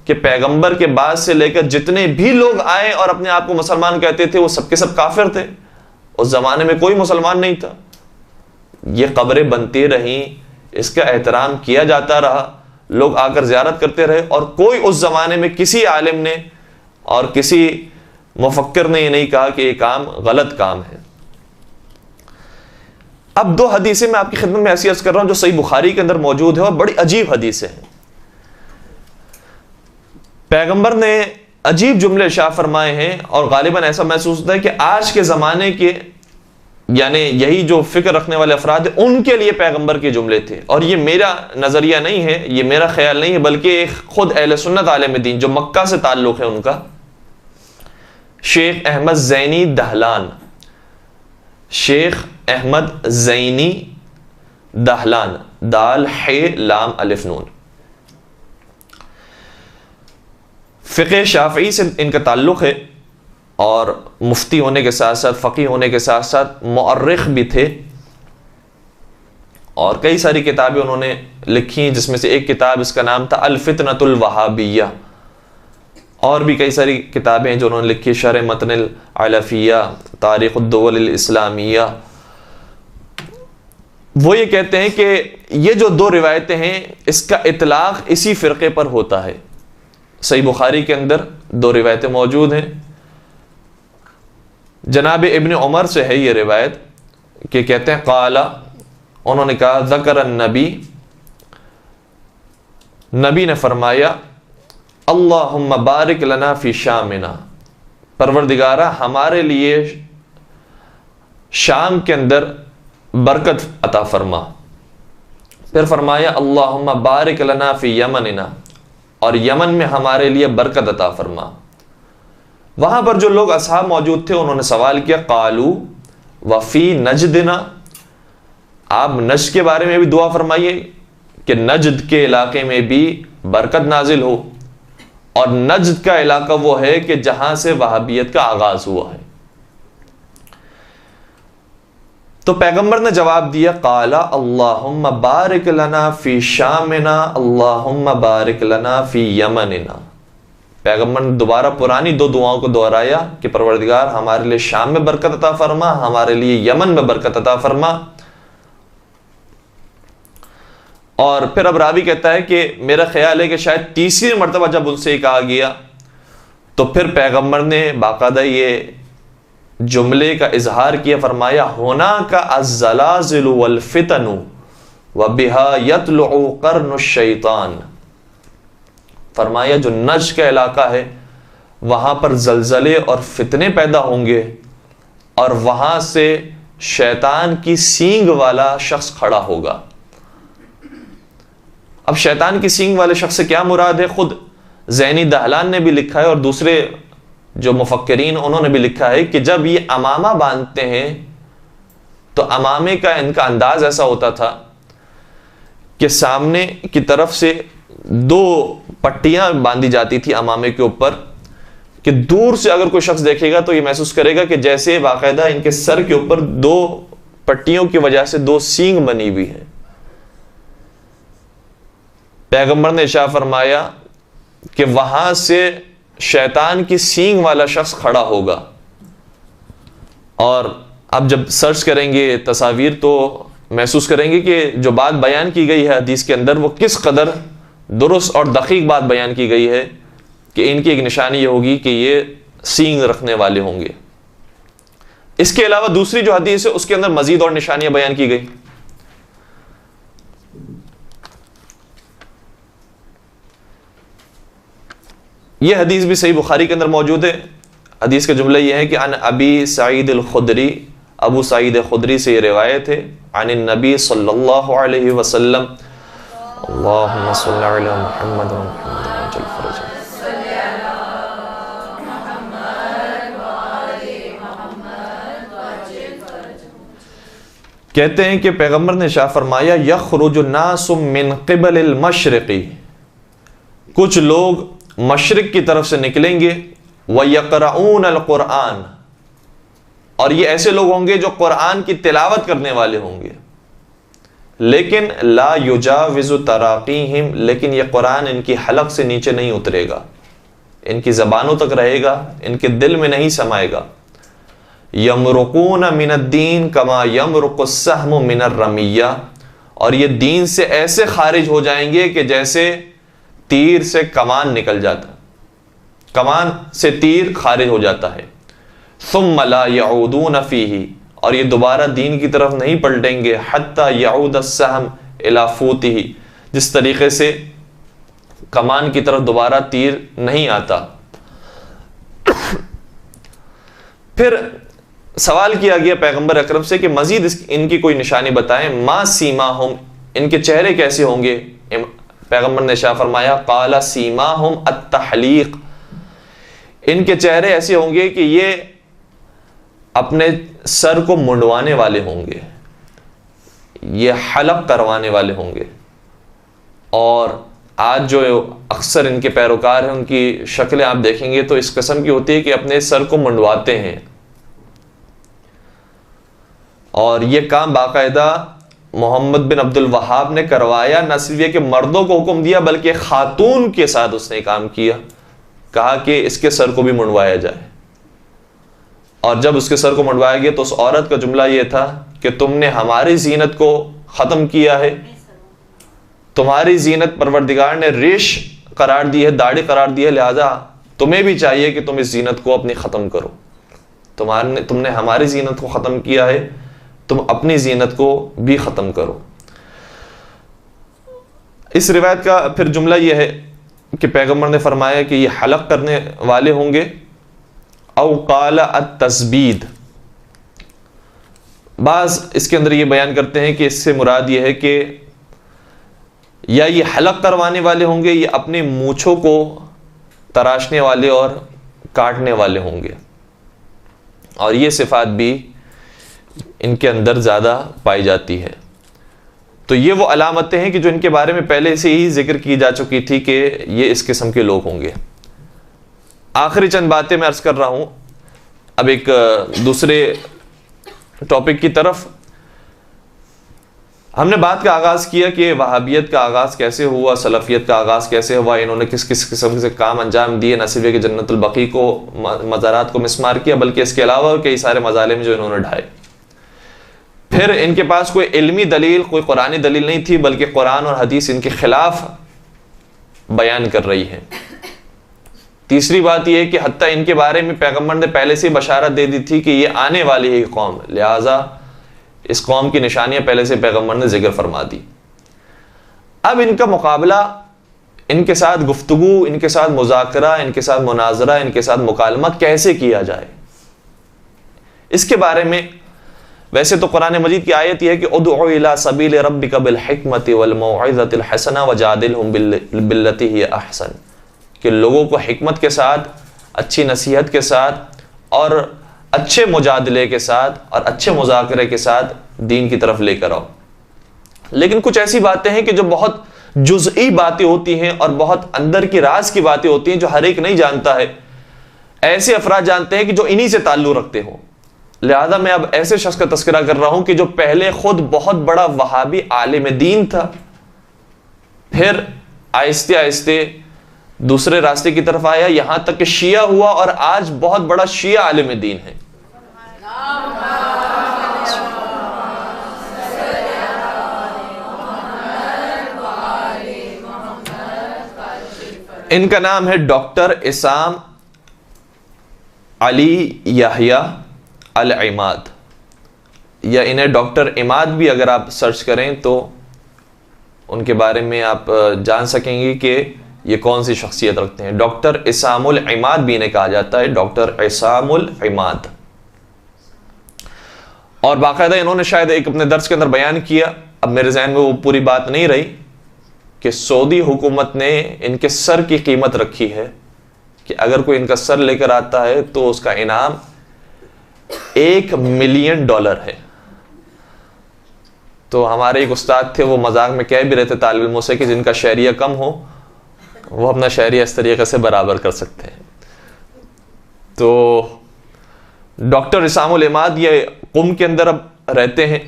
کہ پیغمبر کے بعد سے لے کر جتنے بھی لوگ آئے اور اپنے آپ کو مسلمان کہتے تھے وہ سب کے سب کافر تھے۔ اس زمانے میں کوئی مسلمان نہیں تھا۔ یہ قبریں بنتی رہیں، اس کا احترام کیا جاتا رہا، لوگ آ کر زیارت کرتے رہے، اور کوئی اس زمانے میں کسی عالم نے اور کسی مفکر نے یہ نہیں کہا کہ یہ کام غلط کام ہے۔ اب 2 حدیثیں میں آپ کی خدمت میں ایسی عرض کر رہا ہوں جو صحیح بخاری کے اندر موجود ہے اور بڑی عجیب حدیثیں ہیں۔ پیغمبر نے عجیب جملے ارشاد فرمائے ہیں، اور غالباً ایسا محسوس ہوتا ہے کہ آج کے زمانے کے یعنی یہی جو فکر رکھنے والے افراد ہیں ان کے لیے پیغمبر کے جملے تھے۔ اور یہ میرا نظریہ نہیں ہے، یہ میرا خیال نہیں ہے، بلکہ ایک خود اہل سنت عالم دین جو مکہ سے تعلق ہے ان کا، شیخ احمد زینی دہلان، شیخ احمد زینی دہلان، دال ح لام الف نون، فقہ شافعی سے ان کا تعلق ہے، اور مفتی ہونے کے ساتھ ساتھ، فقیہ ہونے کے ساتھ ساتھ مؤرخ بھی تھے، اور کئی ساری کتابیں انہوں نے لکھی، جس میں سے ایک کتاب اس کا نام تھا الفتنۃ الوہابیہ، اور بھی کئی ساری کتابیں جو انہوں نے لکھی، شرح متن العلفیہ، تاریخ الدول الاسلامیہ۔ وہ یہ کہتے ہیں کہ یہ جو دو روایتیں ہیں اس کا اطلاق اسی فرقے پر ہوتا ہے۔ صحیح بخاری کے اندر دو روایتیں موجود ہیں، جناب ابن عمر سے ہے یہ روایت کہ کہتے ہیں قال، انہوں نے کہا ذکر النبی، نبی نے فرمایا اللہم بارک لنا فی شامنا، پروردگارہ ہمارے لیے شام کے اندر برکت عطا فرما۔ پھر فرمایا اللہم بارک لنا فی یمننا، اور یمن میں ہمارے لیے برکت عطا فرما۔ وہاں پر جو لوگ اصحاب موجود تھے انہوں نے سوال کیا قالو وفی نجدنا، آپ نجد کے بارے میں بھی دعا فرمائیے کہ نجد کے علاقے میں بھی برکت نازل ہو، اور نجد کا علاقہ وہ ہے کہ جہاں سے وہابیت کا آغاز ہوا ہے۔ تو پیغمبر نے جواب دیا قال اللہم بارک لنا فی شامنا اللہم بارک لنا فی یمننا۔ پیغمبر نے دوبارہ پرانی دو دعاؤں کو دہرایا کہ پروردگار ہمارے لیے شام میں برکت عطا فرما، ہمارے لیے یمن میں برکت عطا فرما۔ اور پھر اب راوی کہتا ہے کہ میرا خیال ہے کہ شاید تیسری مرتبہ جب ان سے یہ کہا گیا تو پھر پیغمبر نے باقاعدہ یہ جملے کا اظہار کیا، فرمایا ہونا کا الزلازل والفتن وبها يطلع قرن الشیطان، فرمایا جو نجد کا علاقہ ہے وہاں پر زلزلے اور فتنے پیدا ہوں گے، اور وہاں سے شیطان کی سینگ والا شخص کھڑا ہوگا۔ اب شیطان کی سینگ والے شخص سے کیا مراد ہے؟ خود زینی دہلان نے بھی لکھا ہے، اور دوسرے جو مفکرین انہوں نے بھی لکھا ہے کہ جب یہ امامہ باندھتے ہیں تو امامے کا ان کا انداز ایسا ہوتا تھا کہ سامنے کی طرف سے دو پٹیاں باندھی جاتی تھی امامے کے اوپر، کہ دور سے اگر کوئی شخص دیکھے گا تو یہ محسوس کرے گا کہ جیسے باقاعدہ ان کے سر کے اوپر دو پٹیوں کی وجہ سے دو سینگ بنی ہوئی ہے۔ پیغمبر نے ارشاد فرمایا کہ وہاں سے شیطان کی سینگ والا شخص کھڑا ہوگا، اور اب جب سرچ کریں گے تصاویر تو محسوس کریں گے کہ جو بات بیان کی گئی ہے حدیث کے اندر وہ کس قدر درست اور دقیق بات بیان کی گئی ہے کہ ان کی ایک نشانی یہ ہوگی کہ یہ سینگ رکھنے والے ہوں گے۔ اس کے علاوہ دوسری جو حدیث ہے اس کے اندر مزید اور نشانیاں بیان کی گئی۔ یہ حدیث بھی صحیح بخاری کے اندر موجود ہے۔ حدیث کا جملہ یہ ہے کہ عن ابی سعید الخدری، ابو سعید خدری سے یہ روایت ہے، عن النبی صلی اللہ علیہ وسلم، اللہم صلی علی محمد و محمد وجل فرجہ۔ کہتے ہیں کہ پیغمبر نے ارشاد فرمایا یخرج الناس من قبل المشرق، کچھ لوگ مشرق کی طرف سے نکلیں گے، وَيَقْرَعُونَ الْقُرْآنَ، اور یہ ایسے لوگ ہوں گے جو قرآن کی تلاوت کرنے والے ہوں گے، لیکن لا یجاوز تراقیہم، لیکن یہ قرآن ان کی حلق سے نیچے نہیں اترے گا، ان کی زبانوں تک رہے گا، ان کے دل میں نہیں سمائے گا۔ یمرقون من الدین کما یمرق السہم من الرمیہ، اور یہ دین سے ایسے خارج ہو جائیں گے کہ جیسے تیر سے کمان نکل جاتا، کمان سے تیر خارج ہو جاتا ہے۔ ثم لا یعودون فیہ، اور یہ دوبارہ دین کی طرف نہیں پلٹیں گے، حتی یعود السہم الی فوتہ، جس طریقے سے کمان کی طرف دوبارہ تیر نہیں آتا۔ پھر سوال کیا گیا پیغمبر اکرم سے کہ مزید ان کی کوئی نشانی بتائیں، ما سیماہم، ان کے چہرے کیسے ہوں گے؟ پیغمبر نے ارشاد فرمایا قال سیماہم التحلیق، ان کے چہرے ایسے ہوں گے کہ یہ اپنے سر کو منڈوانے والے ہوں گے، یہ حلق کروانے والے ہوں گے، اور آج جو اکثر ان کے پیروکار ہیں ان کی شکلیں آپ دیکھیں گے تو اس قسم کی ہوتی ہے کہ اپنے سر کو منڈواتے ہیں، اور یہ کام باقاعدہ محمد بن عبد الوہاب نے کروایا. نہ صرف یہ کہ مردوں کو حکم دیا بلکہ خاتون کے ساتھ اس نے کام کیا، کہا کہ اس کے سر کو بھی منڈوایا جائے. اور جب اس کے سر کو منڈوایا گیا تو اس عورت کا جملہ یہ تھا کہ تم نے ہماری زینت کو ختم کیا ہے، تمہاری زینت پروردگار نے ریش قرار دی ہے، داڑھی قرار دی ہے، لہذا تمہیں بھی چاہیے کہ تم اس زینت کو اپنی ختم کرو. تم نے ہماری زینت کو ختم کیا ہے، تم اپنی زینت کو بھی ختم کرو. اس روایت کا پھر جملہ یہ ہے کہ پیغمبر نے فرمایا کہ یہ حلق کرنے والے ہوں گے، او قال التسبید. بعض اس کے اندر یہ بیان کرتے ہیں کہ اس سے مراد یہ ہے کہ یا یہ حلق کروانے والے ہوں گے یا اپنے مونچھوں کو تراشنے والے اور کاٹنے والے ہوں گے، اور یہ صفات بھی ان کے اندر زیادہ پائی جاتی ہے. تو یہ وہ علامتیں ہیں کہ جو ان کے بارے میں پہلے سے ہی ذکر کی جا چکی تھی کہ یہ اس قسم کے لوگ ہوں گے. آخری چند باتیں میں عرض کر رہا ہوں اب ایک دوسرے ٹاپک کی طرف. ہم نے بات کا آغاز کیا کہ وہابیت کا آغاز کیسے ہوا، سلفیت کا آغاز کیسے ہوا، انہوں نے کس کس قسم سے کام انجام دیے، نہ صرف کہ جنت البقیع کو، مزارات کو مسمار کیا، بلکہ اس کے علاوہ کئی سارے مظالم جو انہوں نے ڈھائے. پھر ان کے پاس کوئی علمی دلیل، کوئی قرآنی دلیل نہیں تھی، بلکہ قرآن اور حدیث ان کے خلاف بیان کر رہی ہے. تیسری بات یہ ہے کہ حتیٰ ان کے بارے میں پیغمبر نے پہلے سے بشارت دے دی تھی کہ یہ آنے والی ہے قوم، لہٰذا اس قوم کی نشانیاں پہلے سے پیغمبر نے ذکر فرما دی. اب ان کا مقابلہ، ان کے ساتھ گفتگو، ان کے ساتھ مذاکرہ، ان کے ساتھ مناظرہ، ان کے ساتھ مکالمہ کیسے کیا جائے، اس کے بارے میں ویسے تو قرآن مجید کی آیت یہ ہے کہ ادعو الی سبیل ربک بالحکمۃ والموعظۃ الحسنہ وجادلہم باللتی ہی احسن، کہ لوگوں کو حکمت کے ساتھ، اچھی نصیحت کے ساتھ اور اچھے مجادلے کے ساتھ اور اچھے مذاکرے کے ساتھ دین کی طرف لے کر آؤ. لیکن کچھ ایسی باتیں ہیں کہ جو بہت جزئی باتیں ہوتی ہیں اور بہت اندر کی راز کی باتیں ہوتی ہیں جو ہر ایک نہیں جانتا ہے. ایسے افراد جانتے ہیں کہ جو انہی سے تعلق رکھتے ہوں. لہذا میں اب ایسے شخص کا تذکرہ کر رہا ہوں کہ جو پہلے خود بہت بڑا وہابی عالم دین تھا، پھر آہستہ آہستہ دوسرے راستے کی طرف آیا، یہاں تک کہ شیعہ ہوا اور آج بہت بڑا شیعہ عالم دین ہے. ان کا نام ہے ڈاکٹر عصام علی یحییٰ العماد، یا انہیں ڈاکٹر عماد بھی اگر آپ سرچ کریں تو ان کے بارے میں آپ جان سکیں گے کہ یہ کون سی شخصیت رکھتے ہیں. ڈاکٹر عصام العماد بھی انہیں کہا جاتا ہے، ڈاکٹر عصام العماد. اور باقاعدہ انہوں نے شاید ایک اپنے درس کے اندر بیان کیا، اب میرے ذہن میں وہ پوری بات نہیں رہی، کہ سعودی حکومت نے ان کے سر کی قیمت رکھی ہے کہ اگر کوئی ان کا سر لے کر آتا ہے تو اس کا انعام $1,000,000 ہے. تو ہمارے ایک استاد تھے، وہ مذاق میں کہہ بھی رہے تھے طالب علموں سے کہ جن کا شہریہ کم ہو وہ اپنا شہریہ اس طریقے سے برابر کر سکتے ہیں. تو ڈاکٹر عصام العماد یہ قم کے اندر اب رہتے ہیں،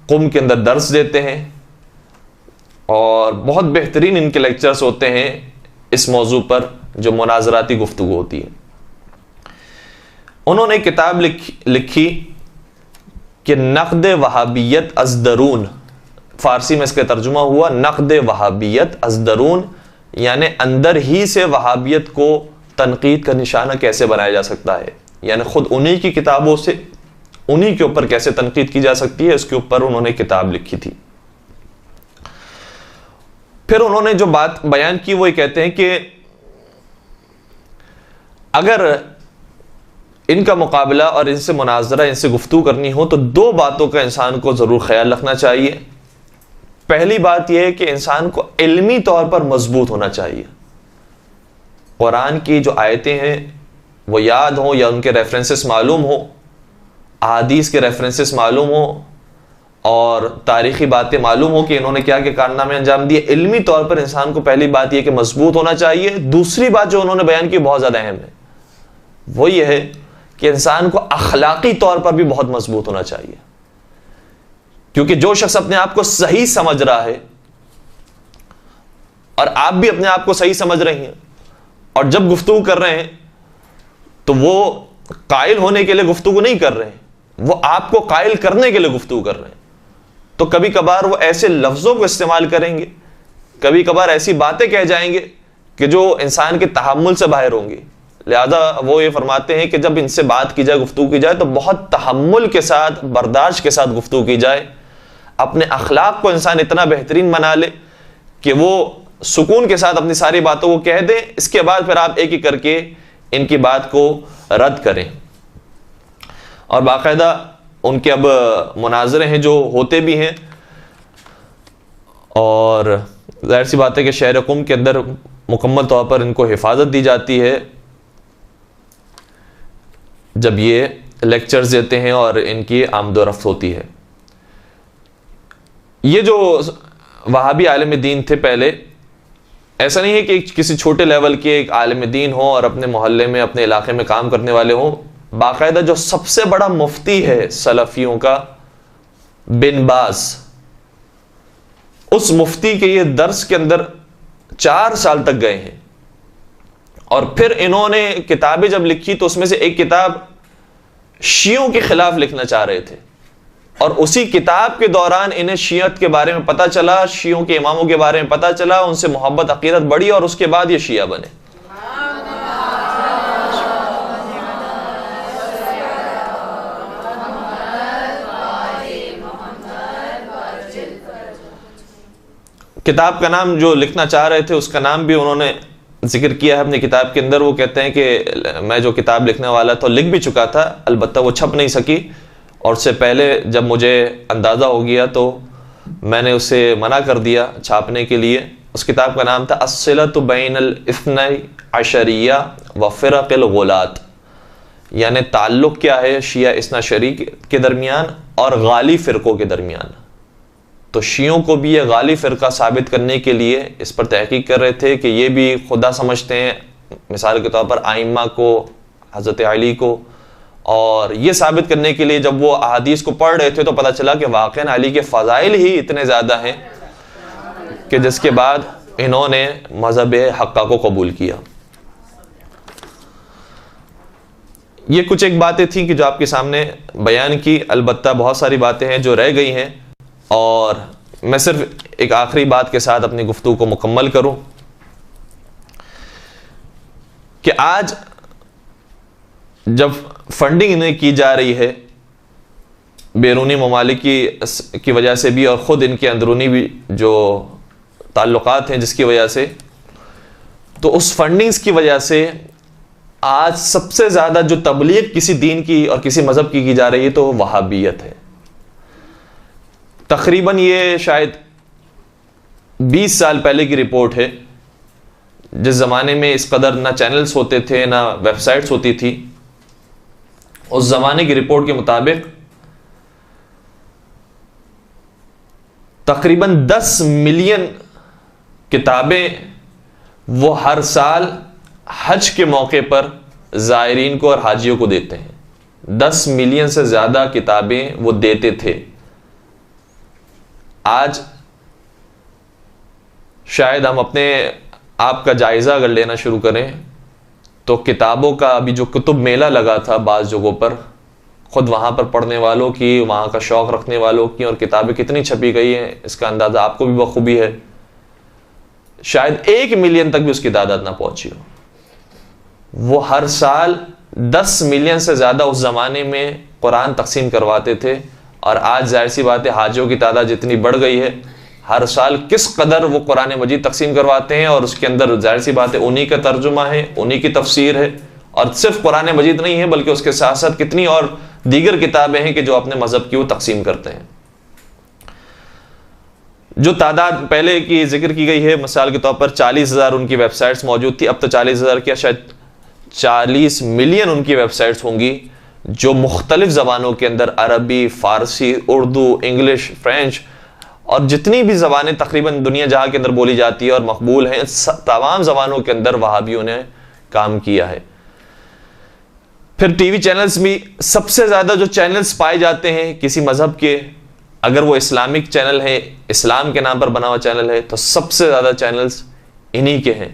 قم کے اندر درس دیتے ہیں، اور بہت بہترین ان کے لیکچرز ہوتے ہیں اس موضوع پر جو مناظراتی گفتگو ہوتی ہے. انہوں نے ایک کتاب لکھی کہ نقد وہابیت از درون، فارسی میں اس کا ترجمہ ہوا نقد وہابیت از درون، یعنی اندر ہی سے وہابیت کو تنقید کا نشانہ کیسے بنایا جا سکتا ہے، یعنی خود انہی کی کتابوں سے انہی کے اوپر کیسے تنقید کی جا سکتی ہے، اس کے اوپر انہوں نے کتاب لکھی تھی. پھر انہوں نے جو بات بیان کی وہ یہ کہتے ہیں کہ اگر ان کا مقابلہ اور ان سے مناظرہ، ان سے گفتگو کرنی ہو تو دو باتوں کا انسان کو ضرور خیال رکھنا چاہیے. پہلی بات یہ ہے کہ انسان کو علمی طور پر مضبوط ہونا چاہیے. قرآن کی جو آیتیں ہیں وہ یاد ہوں یا ان کے ریفرنسز معلوم ہوں، احادیث کے ریفرنسز معلوم ہوں، اور تاریخی باتیں معلوم ہو کہ انہوں نے کیا کیا کارنامے انجام دیے. علمی طور پر انسان کو پہلی بات یہ کہ مضبوط ہونا چاہیے. دوسری بات جو انہوں نے بیان کی بہت زیادہ اہم ہے, وہ یہ ہے کہ انسان کو اخلاقی طور پر بھی بہت مضبوط ہونا چاہیے. کیونکہ جو شخص اپنے آپ کو صحیح سمجھ رہا ہے, اور آپ بھی اپنے آپ کو صحیح سمجھ رہی ہیں, اور جب گفتگو کر رہے ہیں تو وہ قائل ہونے کے لیے گفتگو نہیں کر رہے ہیں, وہ آپ کو قائل کرنے کے لیے گفتگو کر رہے ہیں, تو کبھی کبھار وہ ایسے لفظوں کو استعمال کریں گے, کبھی کبھار ایسی باتیں کہہ جائیں گے کہ جو انسان کے تحمل سے باہر ہوں گی. لہذا وہ یہ فرماتے ہیں کہ جب ان سے بات کی جائے, گفتگو کی جائے, تو بہت تحمل کے ساتھ, برداشت کے ساتھ گفتگو کی جائے. اپنے اخلاق کو انسان اتنا بہترین بنا لے کہ وہ سکون کے ساتھ اپنی ساری باتوں کو کہہ دیں, اس کے بعد پھر آپ ایک ایک کر کے ان کی بات کو رد کریں. اور باقاعدہ ان کے اب مناظرے ہیں جو ہوتے بھی ہیں, اور ظاہر سی بات ہے کہ شہر قم کے اندر مکمل طور پر ان کو حفاظت دی جاتی ہے جب یہ لیکچرز دیتے ہیں اور ان کی آمد و رفت ہوتی ہے. یہ جو وہابی عالم دین تھے پہلے, ایسا نہیں ہے کہ کسی چھوٹے لیول کے ایک عالم دین ہو اور اپنے محلے میں, اپنے علاقے میں کام کرنے والے ہوں. باقاعدہ جو سب سے بڑا مفتی ہے سلفیوں کا, بن باز, اس مفتی کے یہ درس کے اندر 4 سال تک گئے ہیں. اور پھر انہوں نے کتابیں جب لکھی تو اس میں سے ایک کتاب شیعوں کے خلاف لکھنا چاہ رہے تھے, اور اسی کتاب کے دوران انہیں شیعت کے بارے میں پتہ چلا, شیعوں کے اماموں کے بارے میں پتہ چلا, ان سے محبت عقیدت بڑھی, اور اس کے بعد یہ شیعہ بنے. کتاب کا نام جو لکھنا چاہ رہے تھے اس کا نام بھی انہوں نے ذکر کیا ہے اپنی کتاب کے اندر. وہ کہتے ہیں کہ میں جو کتاب لکھنے والا تھا لکھ بھی چکا تھا, البتہ وہ چھپ نہیں سکی, اور اس سے پہلے جب مجھے اندازہ ہو گیا تو میں نے اسے منع کر دیا چھاپنے کے لیے. اس کتاب کا نام تھا الصلۃ بین الاثنی عشریہ و فرق الغلات, یعنی تعلق کیا ہے شیعہ اثنا عشری کے درمیان اور غالی فرقوں کے درمیان. تو شیعوں کو بھی یہ غالی فرقہ ثابت کرنے کے لیے اس پر تحقیق کر رہے تھے کہ یہ بھی خدا سمجھتے ہیں, مثال کے طور پر آئمہ کو, حضرت علی کو, اور یہ ثابت کرنے کے لیے جب وہ احادیث کو پڑھ رہے تھے تو پتہ چلا کہ واقعاً علی کے فضائل ہی اتنے زیادہ ہیں کہ جس کے بعد انہوں نے مذہب حقہ کو قبول کیا. یہ کچھ ایک باتیں تھیں کہ جو آپ کے سامنے بیان کی, البتہ بہت ساری باتیں ہیں جو رہ گئی ہیں, اور میں صرف ایک آخری بات کے ساتھ اپنی گفتگو کو مکمل کروں کہ آج جب فنڈنگ انہیں کی جا رہی ہے بیرونی ممالک کی وجہ سے بھی, اور خود ان کے اندرونی بھی جو تعلقات ہیں جس کی وجہ سے, تو اس فنڈنگز کی وجہ سے آج سب سے زیادہ جو تبلیغ کسی دین کی اور کسی مذہب کی جا رہی ہے تو وہابیت ہے. تقریباً یہ شاید 20 سال پہلے کی رپورٹ ہے, جس زمانے میں اس قدر نہ چینلز ہوتے تھے نہ ویب سائٹس ہوتی تھی. اس زمانے کی رپورٹ کے مطابق تقریباً 10 ملین کتابیں وہ ہر سال حج کے موقع پر زائرین کو اور حاجیوں کو دیتے ہیں. 10 ملین سے زیادہ کتابیں وہ دیتے تھے. آج شاید ہم اپنے آپ کا جائزہ اگر لینا شروع کریں تو کتابوں کا ابھی جو کتب میلہ لگا تھا بعض جگہوں پر, خود وہاں پر پڑھنے والوں کی, وہاں کا شوق رکھنے والوں کی, اور کتابیں کتنی چھپی گئی ہیں اس کا اندازہ آپ کو بھی بخوبی ہے. شاید 1 ملین تک بھی اس کی تعداد نہ پہنچی ہو. وہ ہر سال 10 ملین سے زیادہ اس زمانے میں قرآن تقسیم کرواتے تھے, اور آج ظاہر سی بات ہے حاجیوں کی تعداد جتنی بڑھ گئی ہے, ہر سال کس قدر وہ قرآن مجید تقسیم کرواتے ہیں, اور اس کے اندر ظاہر سی بات ہے انہی کا ترجمہ ہے, انہی کی تفسیر ہے, اور صرف قرآن مجید نہیں ہے بلکہ اس کے ساتھ ساتھ کتنی اور دیگر کتابیں ہیں کہ جو اپنے مذہب کی وہ تقسیم کرتے ہیں. جو تعداد پہلے کی ذکر کی گئی ہے, مثال کے طور پر 40,000 ان کی ویب سائٹس موجود تھی, اب تو 40,000 کیا شاید 40 ملین ان کی ویب سائٹس ہوں گی جو مختلف زبانوں کے اندر عربی، فارسی، اردو، انگلش، فرینچ اور جتنی بھی زبانیں تقریباً دنیا جہاں کے اندر بولی جاتی ہے اور مقبول ہیں، تمام زبانوں کے اندر وہابیوں نے کام کیا ہے۔ پھر ٹی وی چینلز بھی سب سے زیادہ جو چینلز پائے جاتے ہیں کسی مذہب کے، اگر وہ اسلامک چینل ہے، اسلام کے نام پر بنا ہوا چینل ہے، تو سب سے زیادہ چینلز انہی کے ہیں۔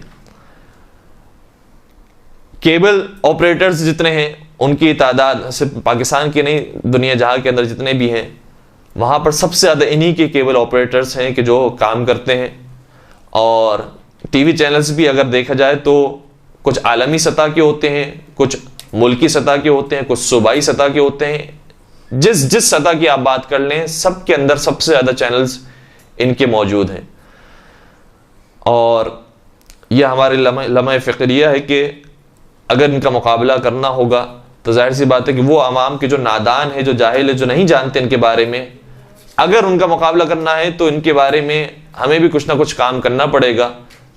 کیبل آپریٹرز جتنے ہیں ان کی تعداد صرف پاکستان کی نہیں، دنیا جہاں کے اندر جتنے بھی ہیں وہاں پر سب سے زیادہ انہی کے کیبل آپریٹرز ہیں کہ جو کام کرتے ہیں۔ اور ٹی وی چینلز بھی اگر دیکھا جائے تو کچھ عالمی سطح کے ہوتے ہیں، کچھ ملکی سطح کے ہوتے ہیں، کچھ صوبائی سطح کے ہوتے ہیں۔ جس سطح کی آپ بات کر لیں، سب کے اندر سب سے زیادہ چینلز ان کے موجود ہیں۔ اور یہ ہمارے لمحہ فکریہ ہے کہ اگر ان کا مقابلہ کرنا ہوگا تو ظاہر سی بات ہے کہ وہ عوام کے جو نادان ہیں، جو جاہل ہیں، جو نہیں جانتے ان کے بارے میں، اگر ان کا مقابلہ کرنا ہے تو ان کے بارے میں ہمیں بھی کچھ نہ کچھ کام کرنا پڑے گا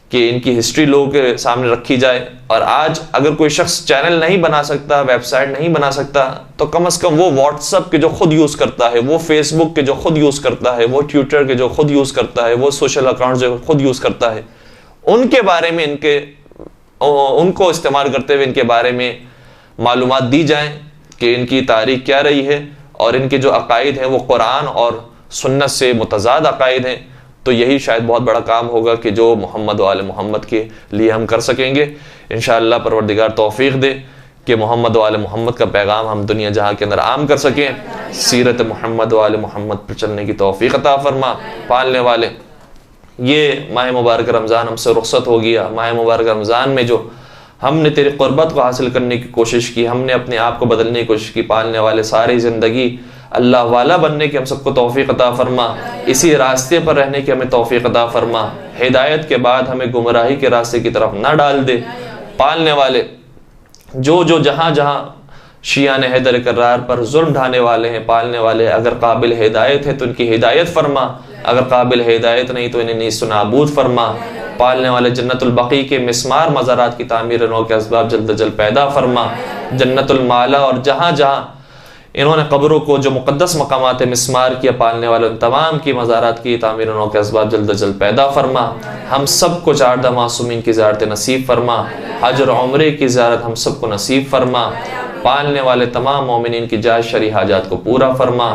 کہ ان کی ہسٹری لوگوں کے سامنے رکھی جائے۔ اور آج اگر کوئی شخص چینل نہیں بنا سکتا، ویب سائٹ نہیں بنا سکتا، تو کم از کم وہ واٹس ایپ کے جو خود یوز کرتا ہے، وہ فیس بک کے جو خود یوز کرتا ہے، وہ ٹویٹر کے جو خود یوز کرتا ہے، وہ سوشل اکاؤنٹ جو خود یوز کرتا ہے، ان کے بارے میں ان کو استعمال کرتے ہوئے ان کے بارے میں معلومات دی جائیں کہ ان کی تاریخ کیا رہی ہے اور ان کے جو عقائد ہیں وہ قرآن اور سنت سے متضاد عقائد ہیں۔ تو یہی شاید بہت بڑا کام ہوگا کہ جو محمد و آل محمد کے لیے ہم کر سکیں گے۔ انشاءاللہ پروردگار توفیق دے کہ محمد و آل محمد کا پیغام ہم دنیا جہاں کے اندر عام کر سکیں، سیرت محمد و آل محمد پر چلنے کی توفیق عطا فرما۔ پالنے والے، یہ ماہ مبارک رمضان ہم سے رخصت ہو گیا، ماہ مبارک رمضان میں جو ہم نے تیری قربت کو حاصل کرنے کی کوشش کی، ہم نے اپنے آپ کو بدلنے کی کوشش کی، پالنے والے ساری زندگی اللہ والا بننے کی ہم سب کو توفیق عطا فرما، اسی راستے پر رہنے کی ہمیں توفیق عطا فرما، ہدایت کے بعد ہمیں گمراہی کے راستے کی طرف نہ ڈال دے۔ پالنے والے، جو جہاں جہاں شیعان حیدر کرار پر ظلم ڈھانے والے ہیں، پالنے والے اگر قابل ہدایت ہے تو ان کی ہدایت فرما، اگر قابل ہدایت نہیں تو انہیں نیست و نابود فرما۔ پالنے والے، جنت البقیع کے مسمار مزارات کی تعمیر نو کے اسباب جلد از جلد پیدا فرما۔ جنت المالا اور جہاں جہاں انہوں نے قبروں کو جو مقدس مقامات مسمار کیا، پالنے والے ان تمام کی مزارات کی تعمیر نو کے اسباب جلد از جلد پیدا فرما۔ ہم سب کو چاردہ معصومین کی زیارت نصیب فرما، حج اور عمرے کی زیارت ہم سب کو نصیب فرما۔ پالنے والے تمام مومنین کی جائز شرعی حاجات کو پورا فرما،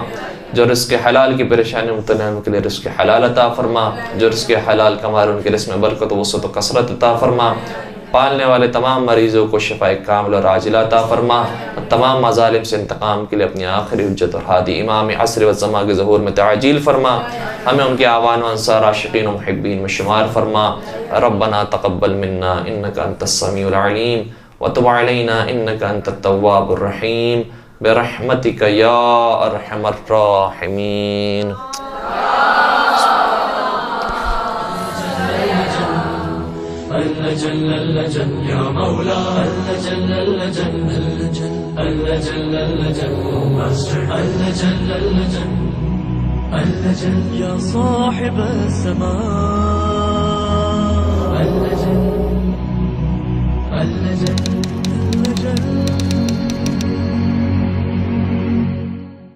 جو رزق حلال کی پریشانی مبتلا ہیں ان کے لیے رزق حلال عطا فرما، جو رزق حلال کما رہے ان کے رزق میں برکت و وسعت و کثرت عطا فرما۔ پالنے والے تمام مریضوں کو شفاء کامل اور عاجلہ عطا فرما، اور تمام مظالم سے انتقام کے لیے اپنی آخری حجت اور ہادی امام عصر و زمان کے ظہور میں تعجیل فرما، ہمیں ان کے اعوان و انصار عاشقین و محبین میں شمار فرما۔ ربنا تقبل منا انک انت السمیع العلیم وتب علینا انک انت التواب الرحیم برحمتک یا ارحم الراحمین۔ اللجل اللجل يا مولا اللجل اللجل اللجل اللجل اللجل اللجل اللجل يا صاحب السماء اللجل اللجل